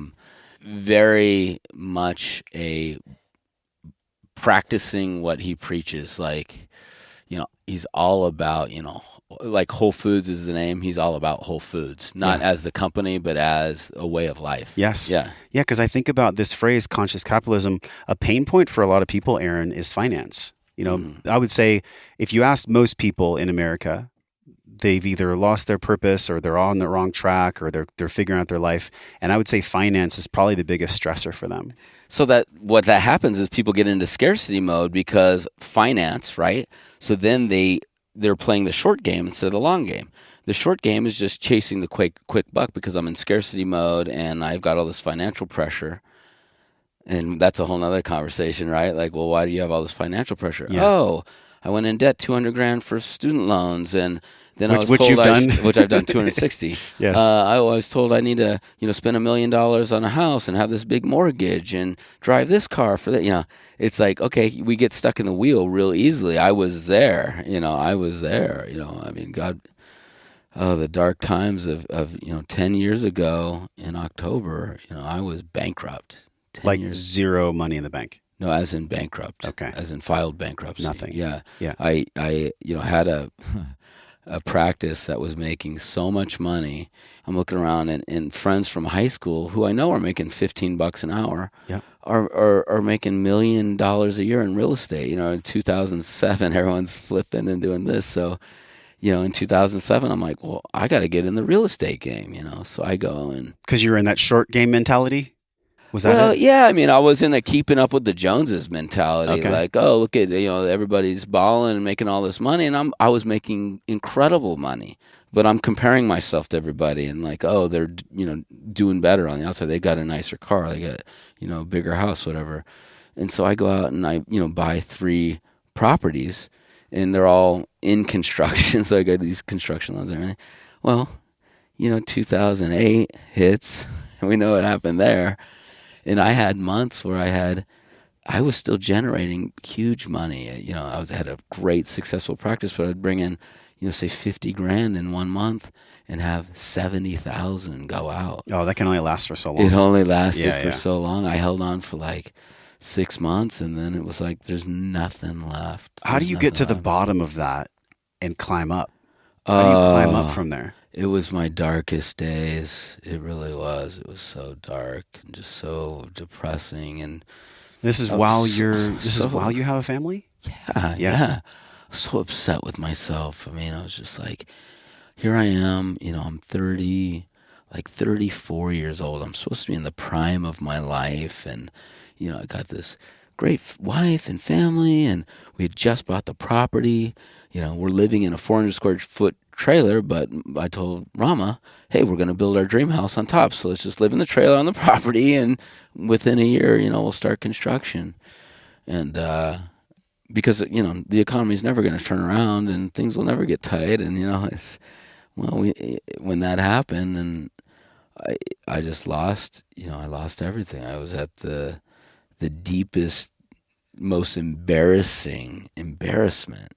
Very much a practicing what he preaches. He's all about, like Whole Foods is the name. He's all about Whole Foods, not as the company, but as a way of life. Yes. Yeah. Yeah, because I think about this phrase, conscious capitalism. A pain point for a lot of people, Aaron, is finance. I would say if you ask most people in America, they've either lost their purpose or they're on the wrong track or they're figuring out their life. And I would say finance is probably the biggest stressor for them. So that what that happens is people get into scarcity mode because finance, right? So then they're playing the short game instead of the long game. The short game is just chasing the quick buck because I'm in scarcity mode and I've got all this financial pressure. And that's a whole nother conversation, right? Well, why do you have all this financial pressure? Yeah. Oh, I went in debt $200,000 for student loans, and then I was told which I've done 260. Yes. I was told I need to, spend $1 million on a house and have this big mortgage and drive this car for that. It's like, okay, we get stuck in the wheel real easily. I was there. I mean, God, the dark times of 10 years ago in October. I was bankrupt. 10 years. Zero money in the bank. No, as in bankrupt. Okay. As in filed bankruptcy. Nothing. Yeah. Yeah. I had a practice that was making so much money. I'm looking around and friends from high school who I know are making $15 an hour are making $1 million a year in real estate. In 2007, everyone's flipping and doing this. So, in 2007, I'm like, well, I got to get in the real estate game, So I go and... Because you were in that short game mentality? Was that it? Yeah. I mean, I was in a keeping up with the Joneses mentality. Okay. Like, oh, look at, everybody's balling and making all this money. And I was making incredible money. But I'm comparing myself to everybody and like, oh, they're, doing better on the outside. They got a nicer car. They got, a bigger house, whatever. And so I go out and I, buy 3 properties and they're all in construction. So I got these construction loans and everything. Well, 2008 hits and we know what happened there. And I had months where I was still generating huge money. I had a great successful practice, but I'd bring in, say $50,000 in 1 month and have 70,000 go out. Oh, that can only last for so long. It only lasted for so long. I held on for 6 months, and then it was like there's nothing left. How do you get to the bottom of that and climb up? How do you climb up from there? It was my darkest days. It really was. It was so dark and just so depressing. And this is while you have a family? Yeah. I was so upset with myself. I mean, I was just like, here I am, I'm 34 years old. I'm supposed to be in the prime of my life. And, I got this great wife and family, and we had just bought the property. We're living in a 400 square foot trailer, but I told Rama, hey, we're going to build our dream house on top. So let's just live in the trailer on the property. And within a year, we'll start construction. And, because, the economy is never going to turn around and things will never get tight. And, when that happened and I just lost, I lost everything. I was at the deepest, most embarrassment,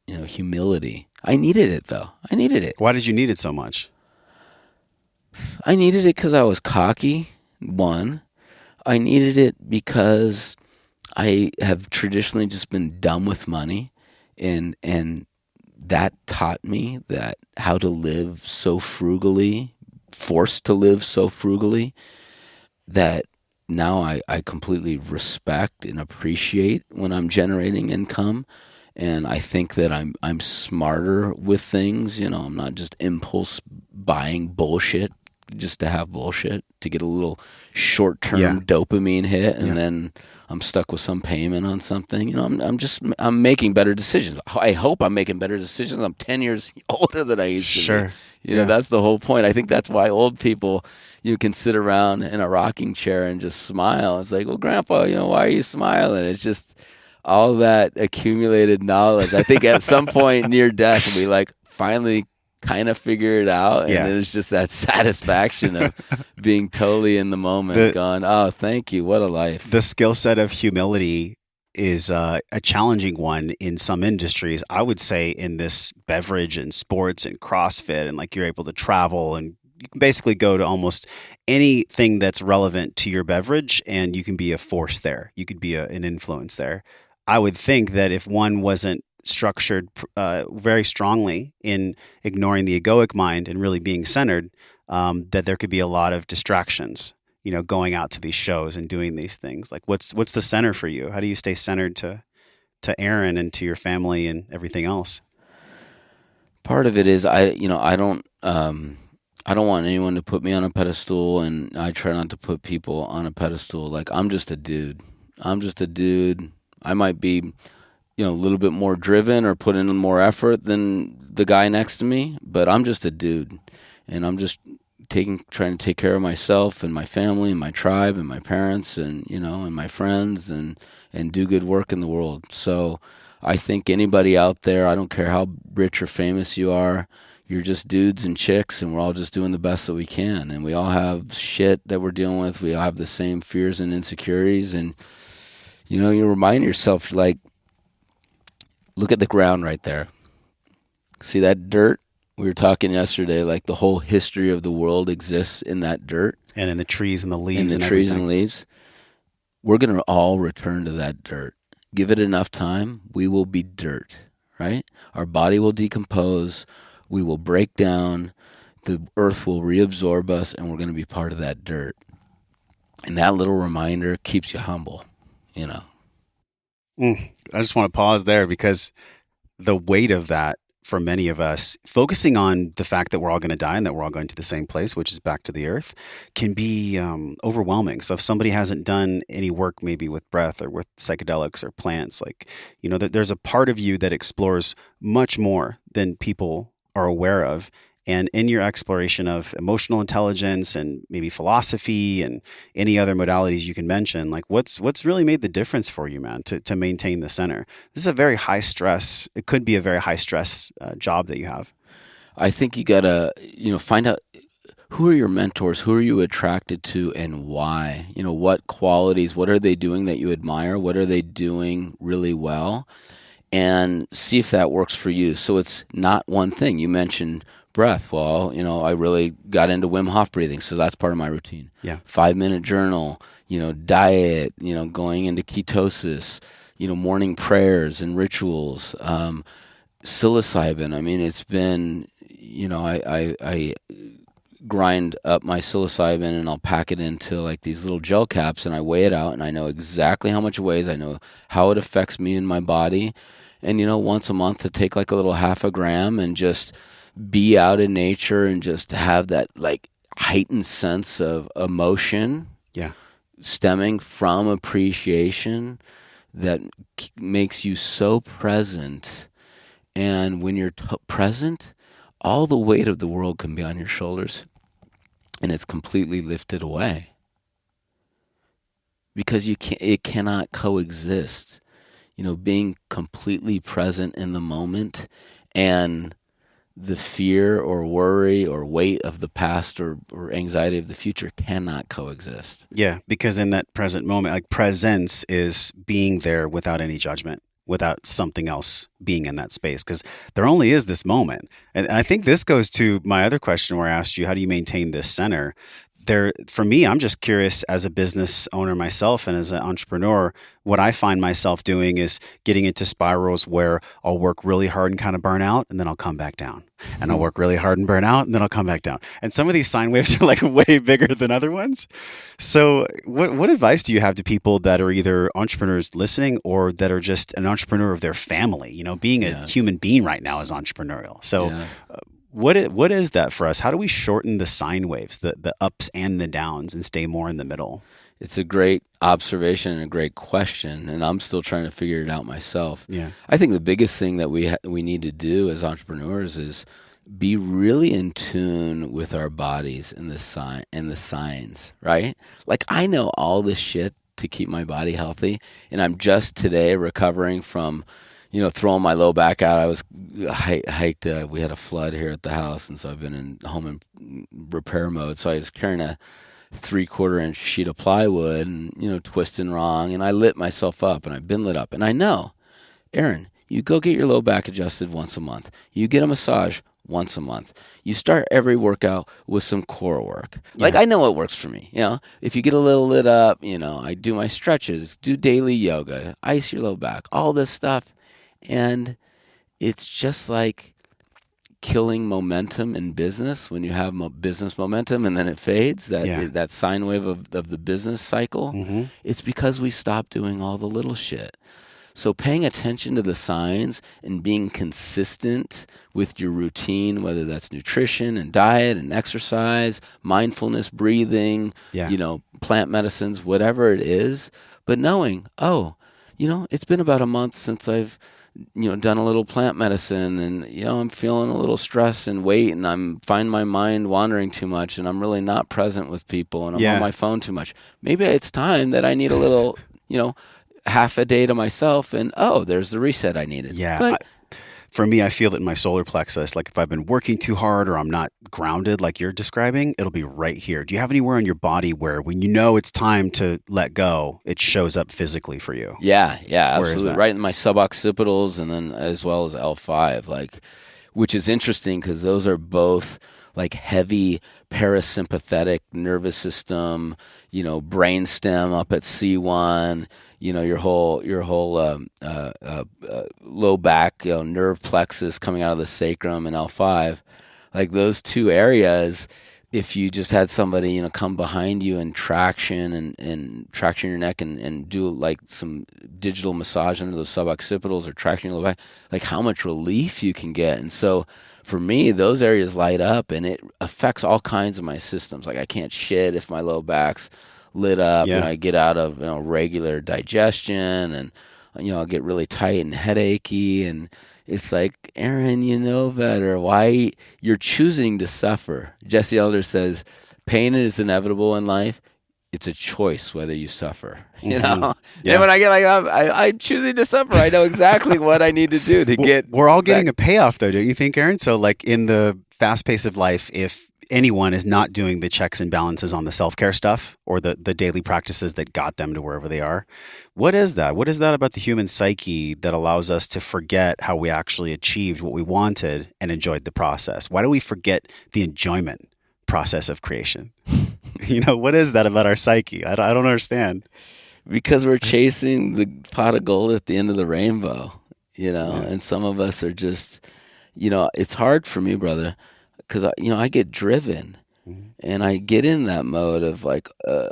humility. I needed it, though. I needed it. Why did you need it so much? I needed it because I was cocky, one. I needed it because I have traditionally just been dumb with money, and that taught me that how to live so frugally, forced to live so frugally. that now I completely respect and appreciate when I'm generating income. And I think that I'm smarter with things. I'm not just impulse buying bullshit just to have bullshit, to get a little short-term dopamine hit, and then I'm stuck with some payment on something. I'm making better decisions. I hope I'm making better decisions. I'm 10 years older than I used to be. That's the whole point. I think that's why old people, can sit around in a rocking chair and just smile. It's like, well, Grandpa, why are you smiling? It's just all that accumulated knowledge. I think at some point near death, we finally kind of figure it out, and it's just that satisfaction of being totally in the moment, going, oh, thank you, what a life. The skill set of humility is a challenging one in some industries. I would say in this beverage and sports and CrossFit, and you're able to travel, and you can basically go to almost anything that's relevant to your beverage, and you can be a force there. You could be an influence there. I would think that if one wasn't structured very strongly in ignoring the egoic mind and really being centered, that there could be a lot of distractions, going out to these shows and doing these things. What's the center for you? How do you stay centered to Aaron and to your family and everything else? Part of it is I don't want anyone to put me on a pedestal, and I try not to put people on a pedestal. I'm just a dude. I might be a little bit more driven or put in more effort than the guy next to me, but I'm just a dude, and I'm just trying to take care of myself and my family and my tribe and my parents and and my friends and do good work in the world. So I think anybody out there, I don't care how rich or famous you are, you're just dudes and chicks, and we're all just doing the best that we can, and we all have shit that we're dealing with. We all have the same fears and insecurities, and you remind yourself, look at the ground right there. See that dirt? We were talking yesterday, the whole history of the world exists in that dirt. And in the trees and the leaves and trees and leaves. We're going to all return to that dirt. Give it enough time, we will be dirt, right? Our body will decompose. We will break down. The earth will reabsorb us, and we're going to be part of that dirt. And that little reminder keeps you humble, I just want to pause there, because the weight of that for many of us, focusing on the fact that we're all going to die and that we're all going to the same place, which is back to the earth, can be overwhelming. So if somebody hasn't done any work maybe with breath or with psychedelics or plants, there's a part of you that explores much more than people are aware of. And in your exploration of emotional intelligence and maybe philosophy and any other modalities you can mention, what's really made the difference for you, man, to maintain the center? This is a very high stress. It could be a very high stress job that you have. I think you gotta, find out who are your mentors, who are you attracted to, and why. What qualities, what are they doing that you admire? What are they doing really well? And see if that works for you. So it's not one thing. You mentioned breath. Well, I really got into Wim Hof breathing, so that's part of my routine. 5-minute journal, diet, going into ketosis, morning prayers and rituals, psilocybin. I mean, it's been, I grind up my psilocybin and I'll pack it into these little gel caps, and I weigh it out, and I know exactly how much it weighs. I know how it affects me and my body. And, once a month to take a little half a gram and just be out in nature and just have that heightened sense of emotion stemming from appreciation that makes you so present. And when you're present, all the weight of the world can be on your shoulders, and it's completely lifted away, because it cannot coexist. Being completely present in the moment and the fear or worry or weight of the past or anxiety of the future cannot coexist. Yeah, because in that present moment, presence is being there without any judgment, without something else being in that space, because there only is this moment. And I think this goes to my other question where I asked you, how do you maintain this center? for me, I'm just curious as a business owner myself and as an entrepreneur, what I find myself doing is getting into spirals where I'll work really hard and kind of burn out, and then I'll come back down. And I'll work really hard and burn out, and then I'll come back down. And some of these sine waves are like way bigger than other ones. So what advice do you have to people that are either entrepreneurs listening or that are just an entrepreneur of their family? You know, being a human being right now is entrepreneurial. So what is that for us? How do we shorten the sine waves, the ups and the downs, and stay more in the middle? It's a great observation and a great question, and I'm still trying to figure it out myself. Yeah. I think the biggest thing that we need to do as entrepreneurs is be really in tune with our bodies and the signs, right? Like, I know all this shit to keep my body healthy, and I'm just today recovering from, throwing my low back out. I was hiked. We had a flood here at the house, and so I've been in home repair mode. So I was carrying a 3/4 inch sheet of plywood and, twisting wrong. And I lit myself up, and I've been lit up. And I know, Aaron, you go get your low back adjusted once a month. You get a massage once a month. You start every workout with some core work. Like, I know what works for me. If you get a little lit up, I do my stretches, do daily yoga, ice your low back, all this stuff. And it's just like killing momentum in business when you have business momentum and then it fades, that sine wave of the business cycle. Mm-hmm. It's because we stopped doing all the little shit. So paying attention to the signs and being consistent with your routine, whether that's nutrition and diet and exercise, mindfulness, breathing, plant medicines, whatever it is, but knowing, it's been about a month since I've done a little plant medicine, and I'm feeling a little stress and weight, and I'm find my mind wandering too much, and I'm really not present with people, and I'm on my phone too much. Maybe it's time that I need a little, half a day to myself, and there's the reset I needed. For me, I feel it in my solar plexus. Like, if I've been working too hard or I'm not grounded like you're describing, it'll be right here. Do you have anywhere in your body where when it's time to let go, it shows up physically for you? Yeah, absolutely. Right in my suboccipitals, and then as well as L5, which is interesting because those are both like heavy parasympathetic nervous system, brainstem up at C1, your whole low back, nerve plexus coming out of the sacrum and L5. Like, those two areas, if you just had somebody, come behind you and traction your neck and do like some digital massage under those suboccipitals or traction your low back, like how much relief you can get. And so for me, those areas light up, and it affects all kinds of my systems. Like, I can't shit if my low back's lit up, and I get out of regular digestion, and I'll get really tight and headachy, and it's like, Aaron, you know better. Why you're choosing to suffer? Jesse Elder says, pain is inevitable in life. It's a choice whether you suffer. And when I get like that, I'm choosing to suffer. I know exactly what I need to do to get. We're all getting a payoff, though, don't you think, Aaron? So, like, in the fast pace of life, if anyone is not doing the checks and balances on the self-care stuff or the daily practices that got them to wherever they are, what is that? What is that about the human psyche that allows us to forget how we actually achieved what we wanted and enjoyed the process? Why do we forget the enjoyment process of creation? What is that about our psyche? I don't understand. Because we're chasing the pot of gold at the end of the rainbow, and some of us are just, it's hard for me, brother, because, I get driven, and I get in that mode of like,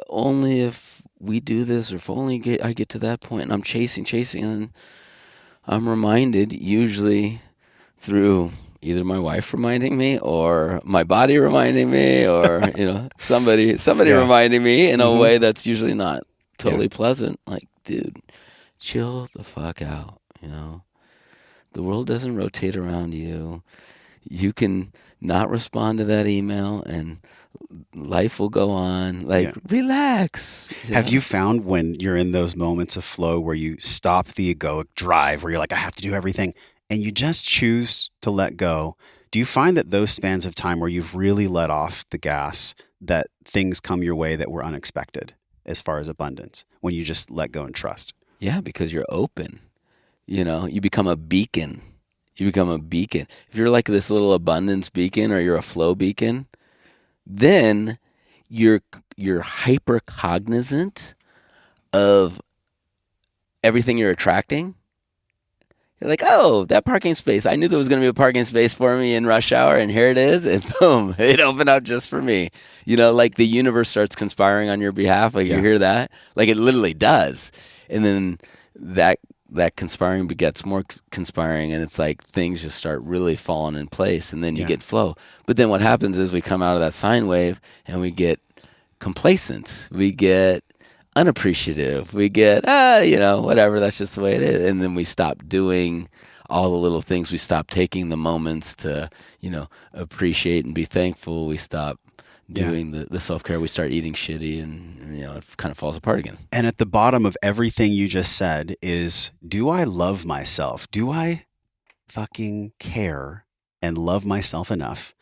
only if we do this, or if only I get to that point, and I'm chasing, and I'm reminded, usually through either my wife reminding me, or my body reminding me, or somebody reminding me in a way that's usually not totally pleasant. Like, dude, chill the fuck out. The world doesn't rotate around you. You can not respond to that email, and life will go on. Relax. Have you found when you're in those moments of flow where you stop the egoic drive, where you're like, I have to do everything, and you just choose to let go? Do you find that those spans of time where you've really let off the gas, that things come your way that were unexpected as far as abundance, when you just let go and trust? Yeah, because you're open. You become a beacon. If you're like this little abundance beacon, or you're a flow beacon, then you're hyper cognizant of everything you're attracting. You're like, oh, that parking space. I knew there was going to be a parking space for me in rush hour, and here it is. And boom, it opened up just for me. Like the universe starts conspiring on your behalf. Like you hear that? Like it literally does. And then that conspiring begets more conspiring, and it's like things just start really falling in place, and then you get flow. But then what happens is we come out of that sine wave, and we get complacent. We get unappreciative. We get, whatever, that's just the way it is. And then we stop doing all the little things. We stop taking the moments to, appreciate and be thankful. We stop doing the self-care. We start eating shitty, and it kind of falls apart again. And at the bottom of everything you just said is, do I love myself? Do I fucking care and love myself enough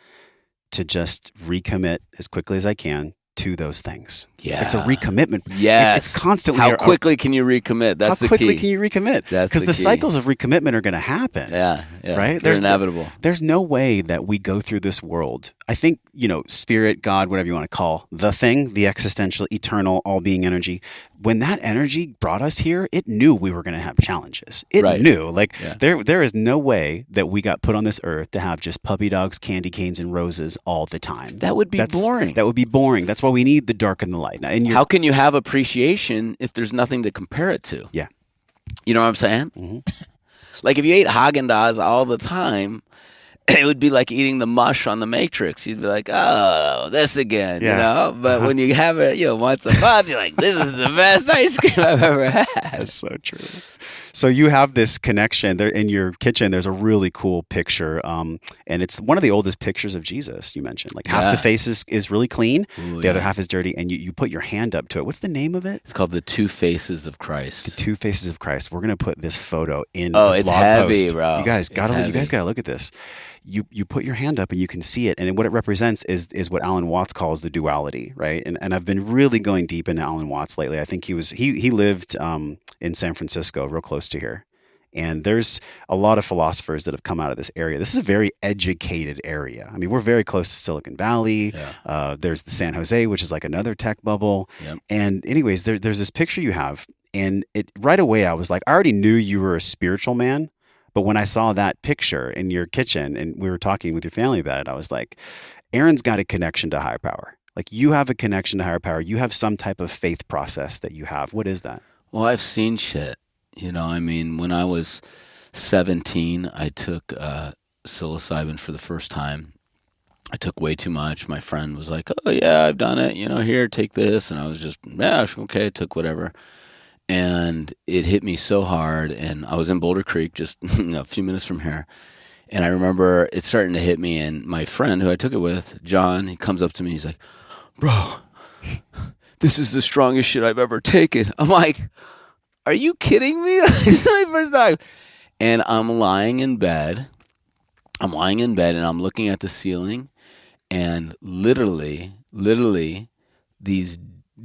to just recommit as quickly as I can to those things? Yeah. It's a recommitment. Yes. It's constantly. How quickly can you recommit? That's the key. How quickly can you recommit? That's because the key. cycles of recommitment are going to happen. Yeah. Right? They're inevitable. There's no way that we go through this world. I think, spirit, God, whatever you want to call the thing, the existential, eternal, all-being energy, when that energy brought us here, it knew we were going to have challenges. It knew. There is no way that we got put on this earth to have just puppy dogs, candy canes, and roses all the time. That would be boring. That would be boring. That's why we need the dark and the light. And how can you have appreciation if there's nothing to compare it to? Yeah. You know what I'm saying? Mm-hmm. Like if you ate Haagen-Dazs all the time, it would be like eating the mush on the Matrix. You'd be like, oh, this again, But when you have it, once a month, you're like, this is the best ice cream I've ever had. That's so true. So you have this connection there in your kitchen. There's a really cool picture, and it's one of the oldest pictures of Jesus. You mentioned like half the face is really clean, the other half is dirty, and you put your hand up to it. What's the name of it? It's called the Two Faces of Christ. The Two Faces of Christ. We're gonna put this photo in. It's blog heavy, post. bro. You guys gotta look at this. You put your hand up and you can see it, and what it represents is what Alan Watts calls the duality, right? And I've been really going deep into Alan Watts lately. I think he lived in San Francisco, real close to here, and there's a lot of philosophers that have come out of this area. This is a very educated area. I mean, we're very close to Silicon Valley. Yeah. There's the San Jose, which is like another tech bubble. Yep. And anyways, there's this picture you have, and it right away I was like, I already knew you were a spiritual man. But when I saw that picture in your kitchen and we were talking with your family about it, I was like, Aaron's got a connection to higher power. Like you have a connection to higher power. You have some type of faith process that you have. What is that? Well, I've seen shit. When I was 17, I took psilocybin for the first time. I took way too much. My friend was like, oh, yeah, I've done it. Here, take this. And I was just, yeah, okay, took whatever. And it hit me so hard, and I was in Boulder Creek, just a few minutes from here. And I remember it starting to hit me, and my friend who I took it with, John, he comes up to me, he's like, bro, this is the strongest shit I've ever taken. I'm like, are you kidding me? This is my first time. And I'm lying in bed, and I'm looking at the ceiling, and literally, these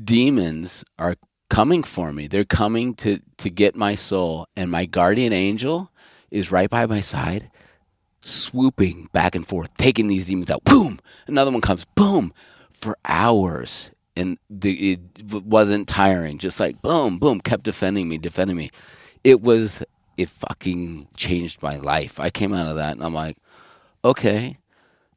demons are coming for me. They're coming to get my soul, and my guardian angel is right by my side, swooping back and forth, taking these demons out. Boom! Another one comes. Boom! For hours, and it wasn't tiring. Just like boom, boom, kept defending me. It fucking changed my life. I came out of that, and I'm like, okay.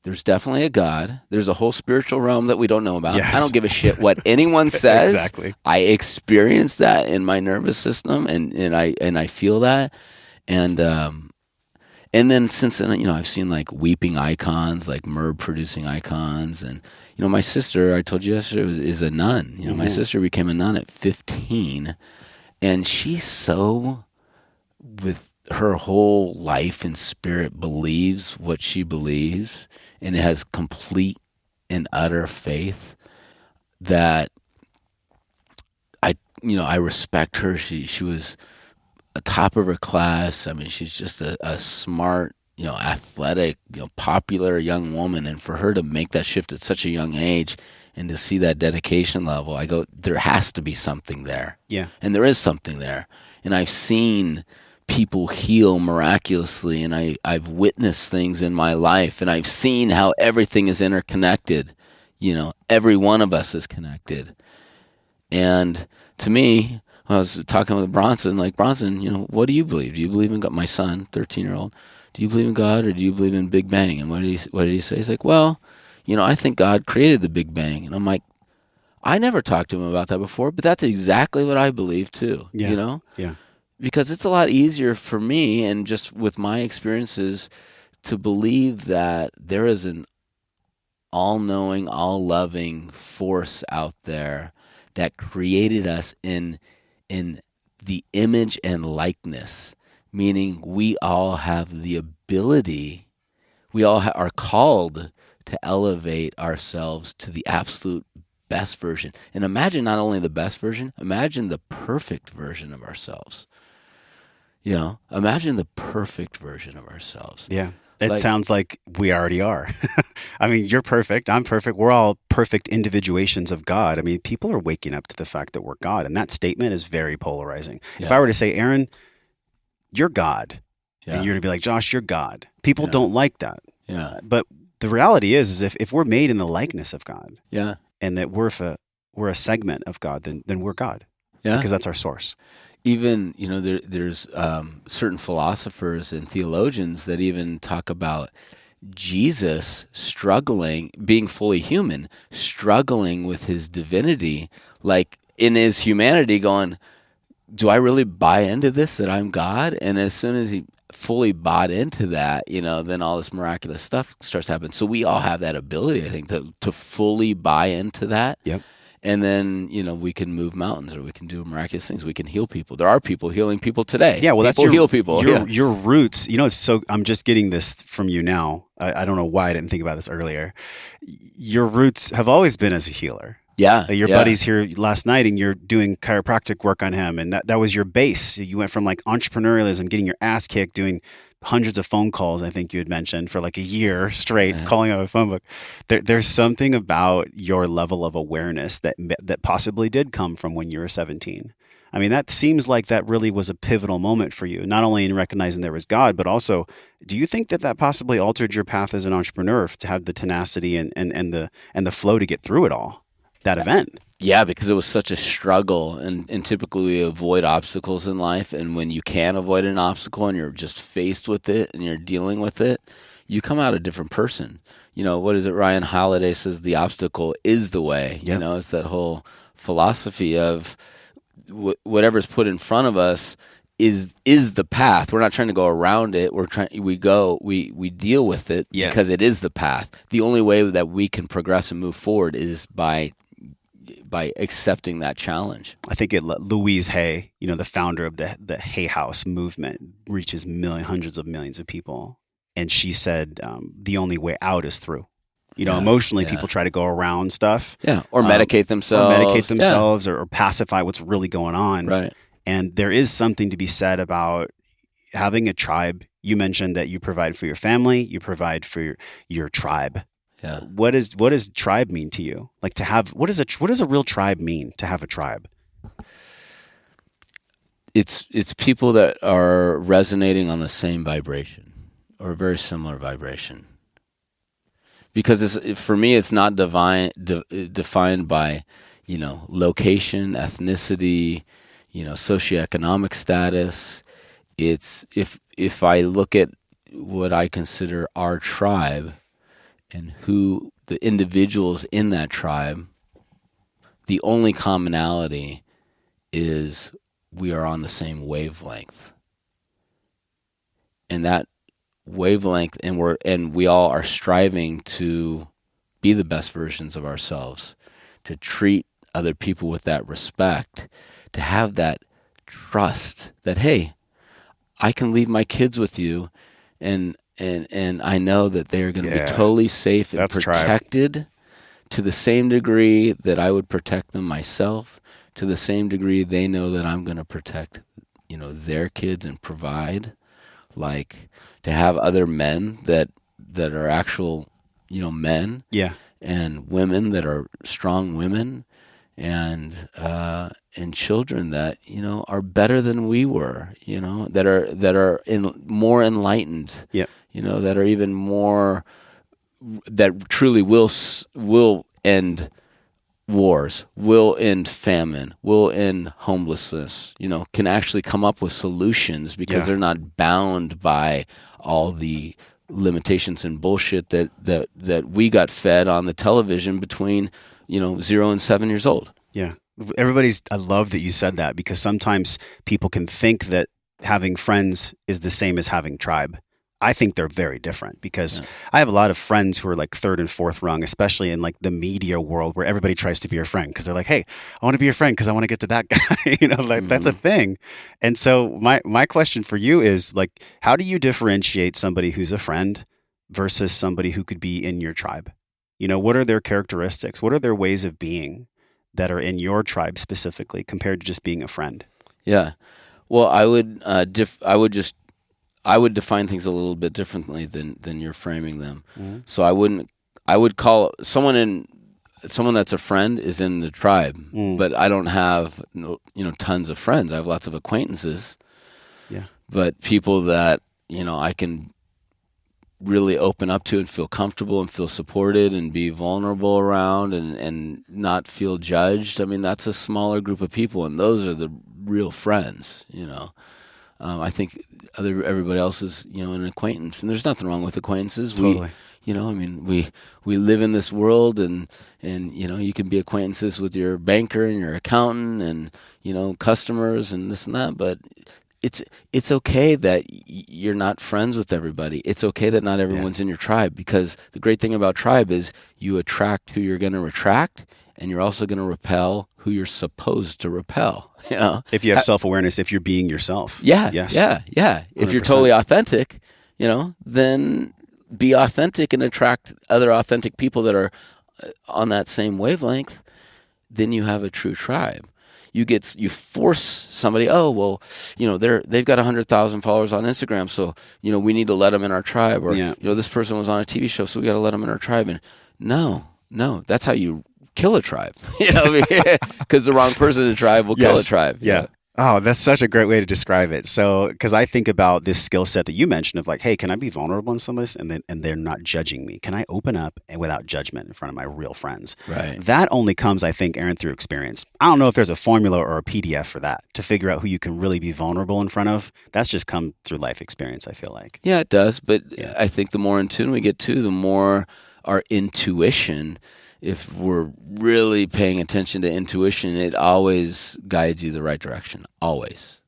There's definitely a God. There's a whole spiritual realm that we don't know about. Yes. I don't give a shit what anyone says. Exactly. I experience that in my nervous system, and I feel that, and then since then, I've seen like weeping icons, like MERB producing icons, and my sister, I told you yesterday, is a nun. My sister became a nun at 15, and she's so with her whole life and spirit believes what she believes, and it has complete and utter faith that I respect her. She was a top of her class. I mean, she's just a smart, athletic, popular young woman. And for her to make that shift at such a young age and to see that dedication level, I go, there has to be something there. Yeah. And there is something there. And I've seen people heal miraculously, and I've witnessed things in my life, and I've seen how everything is interconnected. every one of us is connected. And to me, when I was talking with Bronson, like, Bronson, what do you believe? Do you believe in God? My son, 13-year-old, do you believe in God, or do you believe in Big Bang? And what did he say? He's like, well, I think God created the Big Bang. And I'm like, I never talked to him about that before, but that's exactly what I believe too. Yeah. Because it's a lot easier for me, and just with my experiences, to believe that there is an all-knowing, all-loving force out there that created us in the image and likeness, meaning we all have the ability, we all are called to elevate ourselves to the absolute best version. And imagine not only the best version, imagine the perfect version of ourselves. Imagine the perfect version of ourselves. Yeah. It sounds like we already are. I mean, you're perfect. I'm perfect. We're all perfect individuations of God. I mean, people are waking up to the fact that we're God. And that statement is very polarizing. Yeah. If I were to say, Aaron, you're God, and you're to be like, Josh, you're God. People don't like that. Yeah. But the reality is if we're made in the likeness of God, and that we're a segment of God, then we're God. Yeah. Because that's our source. Even, there's certain philosophers and theologians that even talk about Jesus struggling, being fully human, struggling with his divinity, like in his humanity going, do I really buy into this, that I'm God? And as soon as he fully bought into that, then all this miraculous stuff starts happening. So we all have that ability, I think, to fully buy into that. Yep. And then, we can move mountains, or we can do miraculous things. We can heal people. There are people healing people today. Yeah, well, people heal people. Your roots, I'm just getting this from you now. I don't know why I didn't think about this earlier. Your roots have always been as a healer. Yeah. Your buddy's here last night, and you're doing chiropractic work on him. And that was your base. You went from like entrepreneurialism, getting your ass kicked, doing hundreds of phone calls, I think you had mentioned, for like a year straight, calling out a phone book. There's something about your level of awareness that possibly did come from when you were 17. I mean, that seems like that really was a pivotal moment for you, not only in recognizing there was God, but also, do you think that possibly altered your path as an entrepreneur to have the tenacity and the flow to get through it all, that event? Yeah, because it was such a struggle, and typically we avoid obstacles in life, and when you can avoid an obstacle and you're just faced with it and you're dealing with it, you come out a different person. What is it? Ryan Holiday says the obstacle is the way. Yep. It's that whole philosophy of whatever's put in front of us is the path. We're not trying to go around it. We deal with it because it is the path. The only way that we can progress and move forward is by accepting that challenge. I think Louise Hay, the founder of the Hay House movement, reaches hundreds of millions of people. And she said, the only way out is through. Emotionally, people try to go around stuff. Yeah, or medicate themselves. Or pacify what's really going on. Right. And there is something to be said about having a tribe. You mentioned that you provide for your family, you provide for your tribe. Yeah. What does tribe mean to you? Like what does a real tribe mean, to have a tribe? It's people that are resonating on the same vibration or a very similar vibration. Because for me, it's not defined by, location, ethnicity, socioeconomic status. It's if I look at what I consider our tribe, and who the individuals in that tribe, the only commonality is we are on the same wavelength. And that wavelength, and we all are striving to be the best versions of ourselves, to treat other people with that respect, to have that trust that, hey, I can leave my kids with you, and I know that they are going to be totally safe and protected to the same degree that I would protect them myself, to the same degree they know that I'm going to protect, their kids and provide. Like, to have other men that are actual, men. Yeah. And women that are strong women, and children that are better than we were, that are more enlightened, that are even more, that truly will end wars, will end famine, will end homelessness, can actually come up with solutions because they're not bound by all the limitations and bullshit that we got fed on the television between 0 and 7 years old. Yeah. I love that you said that, because sometimes people can think that having friends is the same as having tribe. I think they're very different, because I have a lot of friends who are like third and fourth rung, especially in like the media world where everybody tries to be your friend because they're like, hey, I want to be your friend because I want to get to that guy. That's a thing. And so my question for you is like, how do you differentiate somebody who's a friend versus somebody who could be in your tribe? What are their characteristics? What are their ways of being that are in your tribe specifically compared to just being a friend? Yeah. Well, I would define things a little bit differently than you're framing them. Mm-hmm. So I would call someone that's a friend is in the tribe, but I don't have tons of friends. I have lots of acquaintances. Yeah. But people that I can really open up to and feel comfortable and feel supported and be vulnerable around and not feel judged. I mean, that's a smaller group of people, and those are the real friends. I think everybody else is, an acquaintance, and there's nothing wrong with acquaintances. Totally. We live in this world, and you can be acquaintances with your banker and your accountant and customers and this and that, but it's okay that you're not friends with everybody. It's okay that not everyone's in your tribe, because the great thing about tribe is you attract who you're going to attract, and you're also going to repel who you're supposed to repel. If you have self-awareness, if you're being yourself. Yeah. Yes. Yeah. If 100%. you're totally authentic, then be authentic and attract other authentic people that are on that same wavelength. Then you have a true tribe. You force somebody, they've got 100,000 followers on Instagram, so we need to let them in our tribe, or this person was on a TV show, so we got to let them in our tribe. And no, that's how you kill a tribe, because the wrong person in the tribe will kill a tribe. Yeah. Oh, that's such a great way to describe it. So, because I think about this skill set that you mentioned of like, hey, can I be vulnerable in some of this, and they're not judging me? Can I open up and without judgment in front of my real friends? Right. That only comes, I think, Aaron, through experience. I don't know if there's a formula or a PDF for that to figure out who you can really be vulnerable in front of. That's just come through life experience, I feel like. Yeah, it does. But I think the more in tune we get to, the more our intuition, if we're really paying attention to intuition, it always guides you the right direction, always.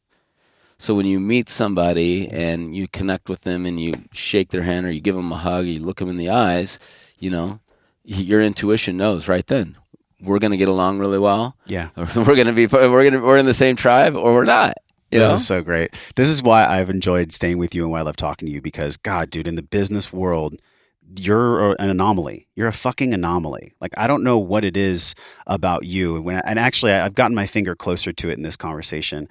So when you meet somebody and you connect with them and you shake their hand or you give them a hug or you look them in the eyes, your intuition knows right then, we're going to get along really well. Yeah. Or we're in the same tribe, or we're not. This is so great. This is why I've enjoyed staying with you and why I love talking to you, because God, dude, in the business world, you're an anomaly. You're a fucking anomaly. Like, I don't know what it is about you. And actually, I've gotten my finger closer to it in this conversation.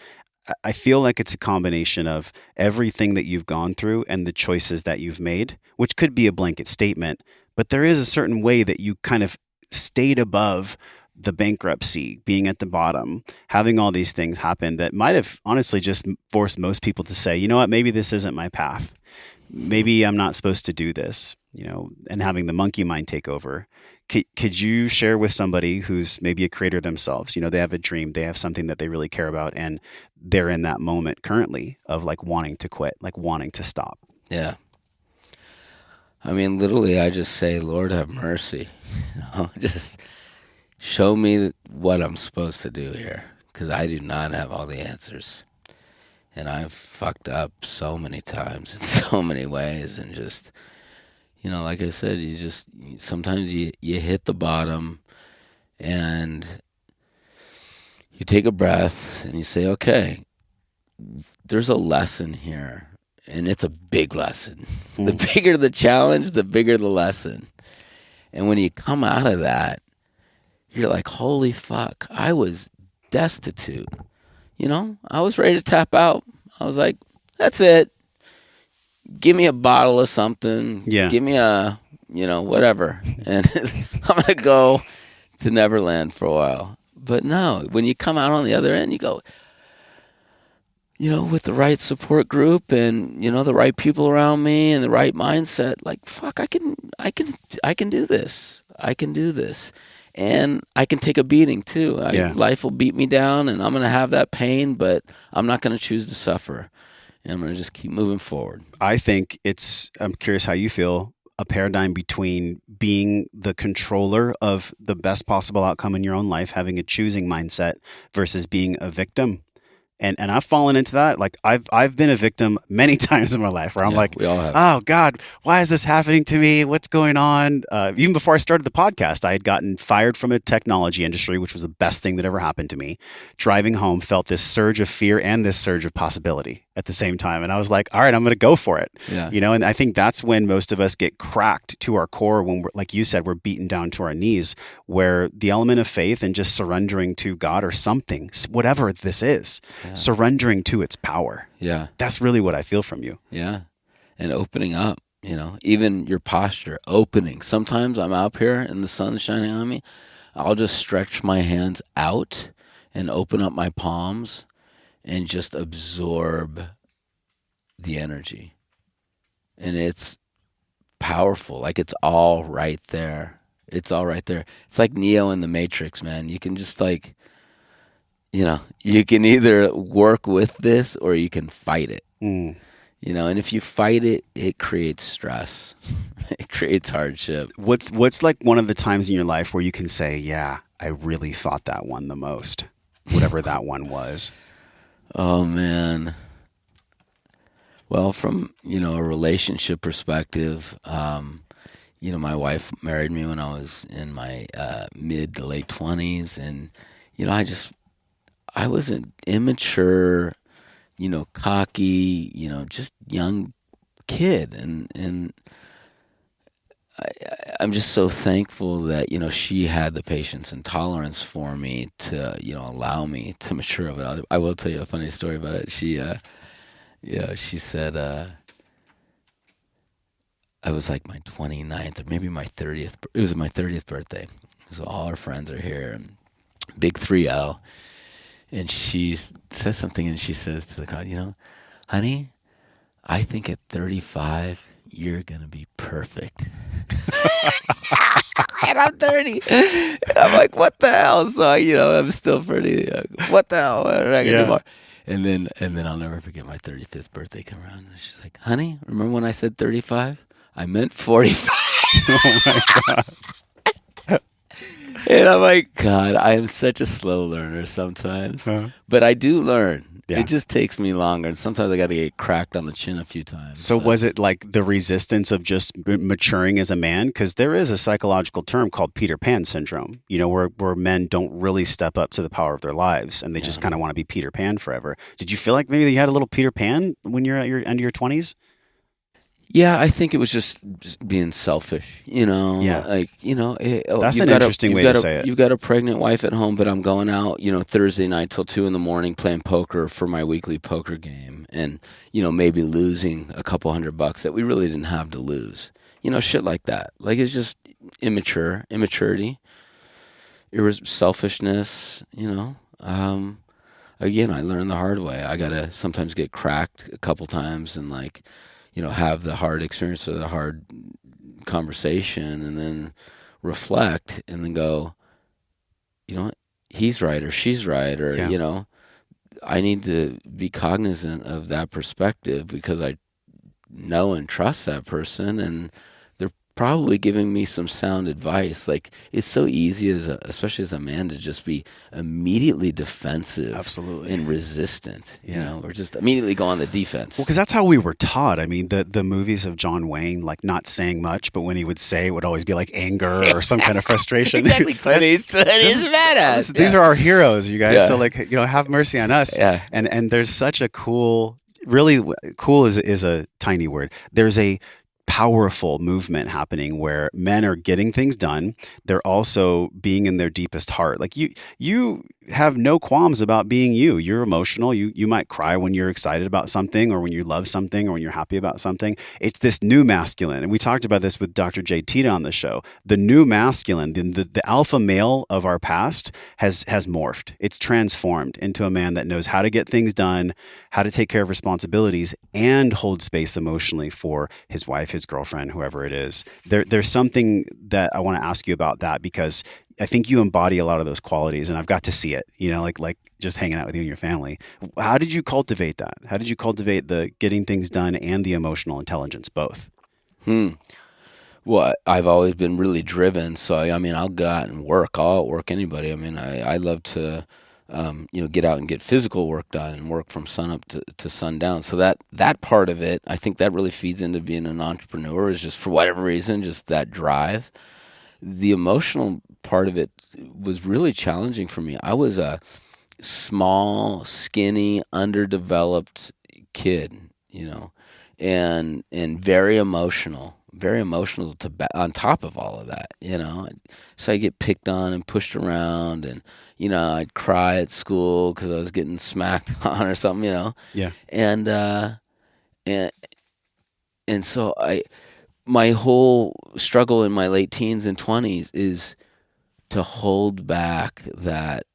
I feel like it's a combination of everything that you've gone through and the choices that you've made, which could be a blanket statement, but there is a certain way that you kind of stayed above the bankruptcy, being at the bottom, having all these things happen that might have honestly just forced most people to say, you know what, maybe this isn't my path. Maybe I'm not supposed to do this, and having the monkey mind take over. Could you share with somebody who's maybe a creator themselves? They have a dream, they have something that they really care about, and they're in that moment currently of like wanting to quit, like wanting to stop. Yeah. I mean, literally, I just say, Lord, have mercy. Just show me what I'm supposed to do here, because I do not have all the answers. And I've fucked up so many times in so many ways, and just, like I said, sometimes you hit the bottom and you take a breath and you say, okay, there's a lesson here, and it's a big lesson. The bigger the challenge, the bigger the lesson. And when you come out of that, you're like, holy fuck, I was destitute. I was ready to tap out. I was like, that's it. Give me a bottle of something. Yeah. Give me a, whatever. And I'm going to go to Neverland for a while. But no, when you come out on the other end, you go, with the right support group and, the right people around me and the right mindset, like, fuck, I can do this. I can do this. And I can take a beating too. Life will beat me down and I'm going to have that pain, but I'm not going to choose to suffer. And I'm going to just keep moving forward. I think I'm curious how you feel, a paradigm between being the controller of the best possible outcome in your own life, having a choosing mindset, versus being a victim. And I've fallen into that. Like I've been a victim many times in my life where I'm like, we all have. Oh God, why is this happening to me? What's going on? Even before I started the podcast, I had gotten fired from a technology industry, which was the best thing that ever happened to me. Driving home, felt this surge of fear and this surge of possibility at the same time. And I was like, all right, I'm going to go for it. Yeah. And I think that's when most of us get cracked to our core, when we're, like you said, we're beaten down to our knees, where the element of faith and just surrendering to God or something, whatever this is, surrendering to its power. Yeah. That's really what I feel from you. Yeah. And opening up, even your posture, opening. Sometimes I'm out here and the sun's shining on me. I'll just stretch my hands out and open up my palms and just absorb the energy. And it's powerful. Like it's all right there. It's all right there. It's like Neo in the Matrix, man. You can just you can either work with this or you can fight it. And if you fight it, it creates stress. It creates hardship. What's like one of the times in your life where you can say, yeah, I really fought that one the most, whatever that one was? Oh, man. Well, from, a relationship perspective, my wife married me when I was in my mid to late 20s. And, I was an immature, cocky, just young kid. And I'm just so thankful that, she had the patience and tolerance for me to, allow me to mature. But I will tell you a funny story about it. She said, I was like my 29th or maybe my 30th. It was my 30th birthday. So all our friends are here and big 3-0. And she says something and she says to the crowd, honey, I think at 35, you're going to be perfect. And I'm 30. And I'm like, what the hell? So, I'm still pretty, what the hell? What am I going to do more? And then I'll never forget my 35th birthday come around. And she's like, honey, remember when I said 35? I meant 45. Oh, my God. And I'm like, God, I am such a slow learner sometimes. But I do learn. Yeah. It just takes me longer. And sometimes I got to get cracked on the chin a few times. So was it like the resistance of just maturing as a man? Because there is a psychological term called Peter Pan syndrome, where men don't really step up to the power of their lives and they just kind of want to be Peter Pan forever. Did you feel like maybe you had a little Peter Pan when you're at your end of your 20s? Yeah, I think it was just being selfish, Yeah. That's an interesting way to say it. You've got a pregnant wife at home, but I'm going out, Thursday night till 2 a.m. playing poker for my weekly poker game and, maybe losing a couple $100 that we really didn't have to lose. Shit like that. Like it's just immaturity, selfishness, Again, I learned the hard way. I got to sometimes get cracked a couple times and have the hard experience or the hard conversation and then reflect and then go, he's right or she's right or, I need to be cognizant of that perspective because I know and trust that person and they're probably giving me some sound advice. Like it's so easy especially as a man to just be immediately defensive. Absolutely. And resistant, or just immediately go on the defense. Well, because that's how we were taught. I mean, the movies of John Wayne, like not saying much, but when he would say it would always be like anger or some kind of frustration. Exactly. He's mad at. These are our heroes, you guys. Yeah. So have mercy on us. Yeah. And there's such a really cool is a tiny word. There's a powerful movement happening where men are getting things done. They're also being in their deepest heart. Like you have no qualms about being you. You're emotional. You might cry when you're excited about something or when you love something or when you're happy about something. It's this new masculine. And we talked about this with Dr. Jay Tita on the show. The new masculine, the alpha male of our past has morphed. It's transformed into a man that knows how to get things done, how to take care of responsibilities and hold space emotionally for his wife, his girlfriend, whoever it is. There's something that I want to ask you about that, because I think you embody a lot of those qualities, and I've got to see it, like just hanging out with you and your family. How did you cultivate that? How did you cultivate the getting things done and the emotional intelligence, both? Well, I've always been really driven. So, I'll go out and work. I'll outwork anybody. I love to, get out and get physical work done and work from sun up to sundown. So that part of it, I think that really feeds into being an entrepreneur, is just for whatever reason, just that drive. The emotional part of it was really challenging for me. I was a small, skinny, underdeveloped kid, and very emotional on top of all of that, So I get picked on and pushed around, and, I'd cry at school because I was getting smacked on or something, Yeah. And so my whole struggle in my late teens and 20s is to hold back that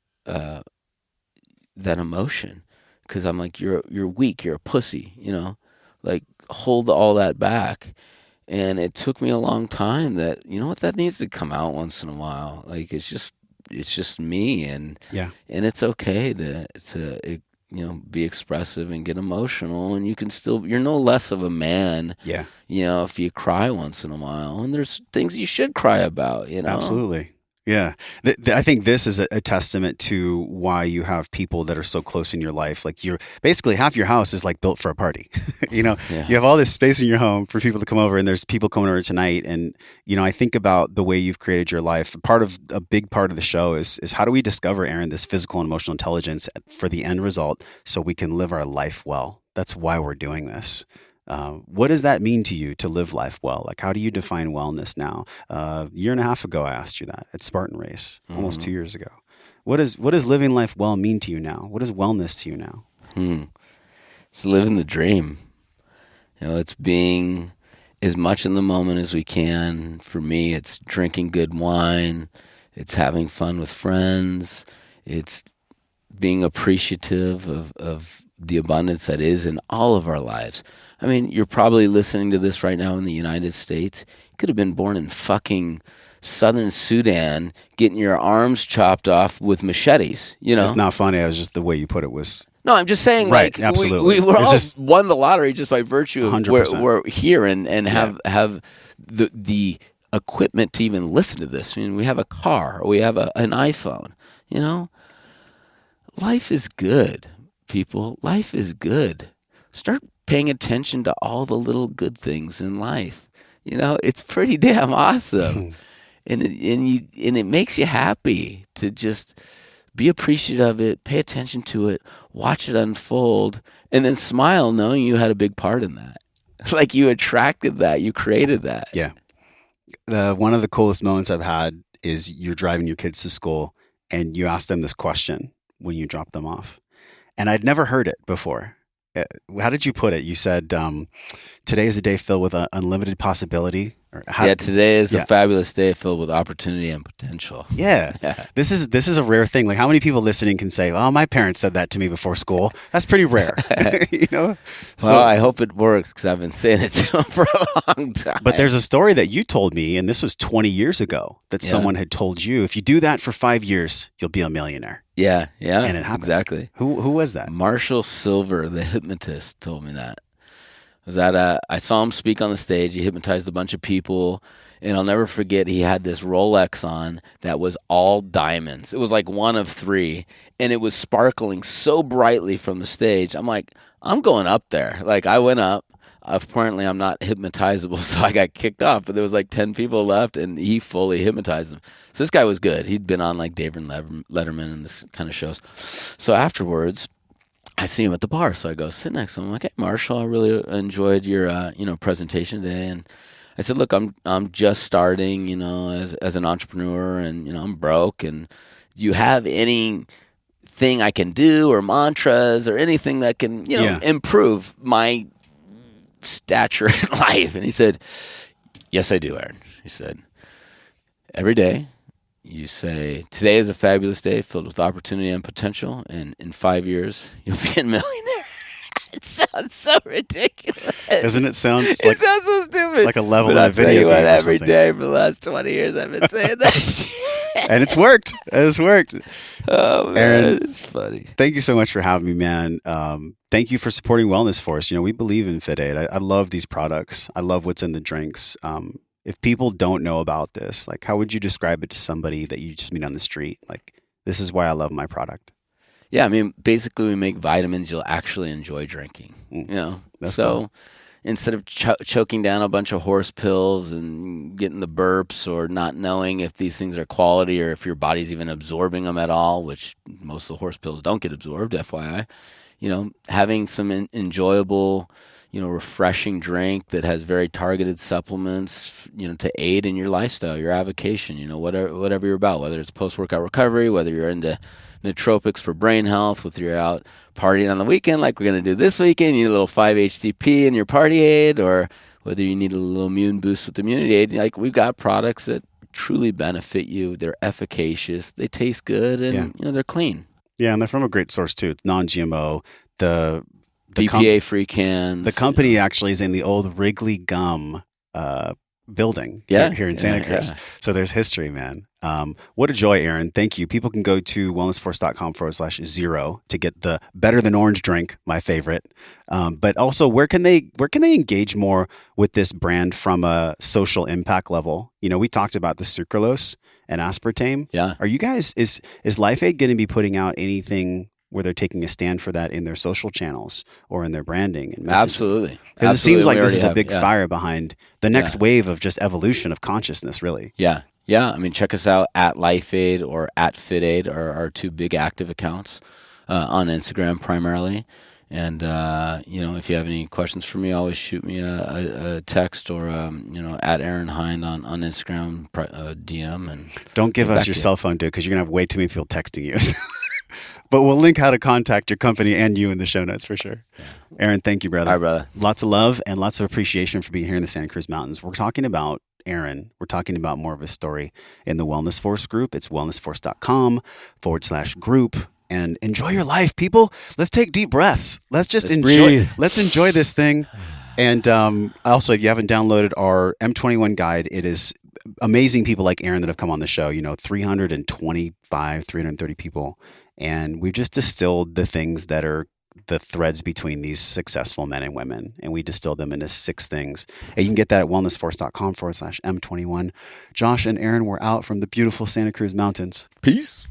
emotion, because I'm like, you're weak, you're a pussy, like hold all that back. And it took me a long time that, that needs to come out once in a while. Like, it's just me, and it's okay to be expressive and get emotional, and you're no less of a man, if you cry once in a while, and there's things you should cry about, Absolutely. Yeah. I think this is a testament to why you have people that are so close in your life. Like, you're basically, half your house is like built for a party. You have all this space in your home for people to come over, and there's people coming over tonight. And, I think about the way you've created your life. A big part of the show is how do we discover, Aaron, this physical and emotional intelligence for the end result so we can live our life well? That's why we're doing this. What does that mean to you to live life well? Like, how do you define wellness now? A year and a half ago, I asked you that at Spartan Race, almost 2 years ago. What does living life well mean to you now? What is wellness to you now? It's living the dream. It's being as much in the moment as we can. For me, it's drinking good wine. It's having fun with friends. It's being appreciative of the abundance that is in all of our lives. You're probably listening to this right now in the United States. You could have been born in fucking southern Sudan, getting your arms chopped off with machetes, It's not funny. I was just, the way you put it was... No, I'm just saying, right, like, absolutely. we all won the lottery just by virtue of 100%. we're here and have the equipment to even listen to this. We have a car, or we have an iPhone, Life is good, people. Life is good. Start paying attention to all the little good things in life. It's pretty damn awesome. and it makes you happy to just be appreciative of it, pay attention to it, watch it unfold, and then smile knowing you had a big part in that. Like, you attracted that, you created that. Yeah. One of the coolest moments I've had is you're driving your kids to school and you ask them this question when you drop them off. And I'd never heard it before. How did you put it? You said, today is a day filled with unlimited possibility. Today is a fabulous day filled with opportunity and potential. Yeah. This is a rare thing. Like, how many people listening can say, "Oh, my parents said that to me before school"? That's pretty rare. Well, I hope it works, because I've been saying it to them for a long time. But there's a story that you told me, and this was 20 years ago, that someone had told you, if you do that for 5 years, you'll be a millionaire. Yeah. And it happened. Exactly. Who was that? Marshall Silver, the hypnotist, told me that. I saw him speak on the stage. He hypnotized a bunch of people, and I'll never forget, he had this Rolex on that was all diamonds. It was like one of three, and it was sparkling so brightly from the stage. I'm like, I'm going up there. Like, I went up. Apparently, I'm not hypnotizable, so I got kicked off. But there was like 10 people left, and he fully hypnotized them. So this guy was good. He'd been on like David Letterman and this kind of shows. So afterwards, I see him at the bar, so I go sit next to him. I'm like, "Hey, Marshall, I really enjoyed your presentation today." And I said, "Look, I'm just starting, as an entrepreneur, and I'm broke. And do you have anything I can do, or mantras, or anything that can improve my stature in life?" And he said, "Yes, I do, Aaron." He said, "Every day you say, today is a fabulous day filled with opportunity and potential, and in 5 years, you'll be a millionaire." It sounds so ridiculous. Doesn't it sound It like sounds so stupid. like a level But in I'll a video tell you what, game or every something? day for the last 20 years I've been saying that shit. And it's worked. It's worked. Oh, man, Aaron, it's funny. Thank you so much for having me, man. Thank you for supporting Wellness Force. We believe in FITAID. I love these products. I love what's in the drinks. If people don't know about this, like, how would you describe it to somebody that you just meet on the street? Like, this is why I love my product. Yeah, I mean, basically we make vitamins you'll actually enjoy drinking. That's so cool. instead of choking down a bunch of horse pills and getting the burps or not knowing if these things are quality or if your body's even absorbing them at all, which most of the horse pills don't get absorbed, FYI, having some enjoyable, refreshing drink that has very targeted supplements, to aid in your lifestyle, your avocation, whatever you're about, whether it's post-workout recovery, whether you're into nootropics for brain health, whether you're out partying on the weekend like we're going to do this weekend, you need a little 5-HTP in your party aid, or whether you need a little immune boost with immunity aid. Like, we've got products that truly benefit you. They're efficacious. They taste good, and they're clean. Yeah, and they're from a great source too. It's non-GMO. The BPA-free cans. The company actually is in the old Wrigley Gum building here in Santa Cruz. Yeah. So there's history, man. What a joy, Aaron. Thank you. People can go to wellnessforce.com/0 to get the better than orange drink, my favorite. But also, where can they engage more with this brand from a social impact level? We talked about the sucralose and aspartame. Yeah. Are you guys, is LifeAid going to be putting out anything where they're taking a stand for that in their social channels or in their branding and messaging? Absolutely. Because it seems like We this is a already big have, fire behind the next wave of just evolution of consciousness, really. Yeah. Yeah. I mean, check us out at LifeAid or at FITAID are our two big active accounts on Instagram primarily. And, if you have any questions for me, always shoot me a text or, at Aaron Hinde on Instagram, DM. And don't give us your cell phone, dude, because you're going to have way too many people texting you. But we'll link how to contact your company and you in the show notes for sure. Yeah. Aaron, thank you, brother. All right, brother. Lots of love and lots of appreciation for being here in the Santa Cruz Mountains. We're talking about Aaron. We're talking about more of his story in the Wellness Force group. It's wellnessforce.com/group. And enjoy your life, people. Let's take deep breaths. Let's enjoy. Let's enjoy this thing. And also, if you haven't downloaded our M21 guide, it is amazing people like Aaron that have come on the show. 330 people. And we've just distilled the things that are the threads between these successful men and women. And we distilled them into 6 things. And you can get that at wellnessforce.com/M21. Josh and Aaron were out from the beautiful Santa Cruz Mountains. Peace.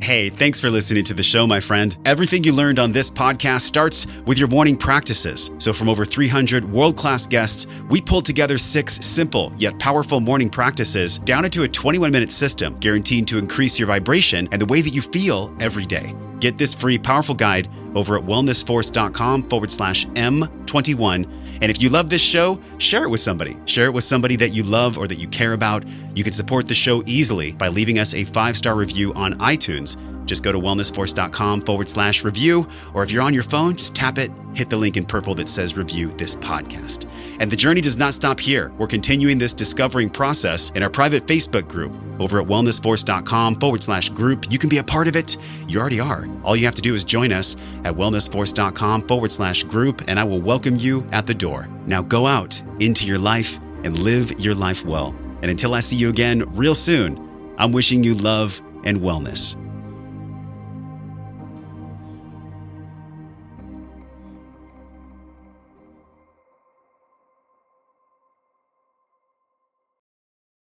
Hey, thanks for listening to the show, my friend. Everything you learned on this podcast starts with your morning practices. So from over 300 world-class guests, we pulled together 6 simple yet powerful morning practices down into a 21-minute system, guaranteed to increase your vibration and the way that you feel every day. Get this free, powerful guide over at wellnessforce.com/M21. And if you love this show, share it with somebody. Share it with somebody that you love or that you care about. You can support the show easily by leaving us a 5-star review on iTunes. Just go to wellnessforce.com/review, or if you're on your phone, just tap it, hit the link in purple that says review this podcast. And the journey does not stop here. We're continuing this discovering process in our private Facebook group over at wellnessforce.com/group. You can be a part of it. You already are. All you have to do is join us at wellnessforce.com/group, and I will welcome you at the door. Now go out into your life and live your life well. And until I see you again real soon, I'm wishing you love and wellness.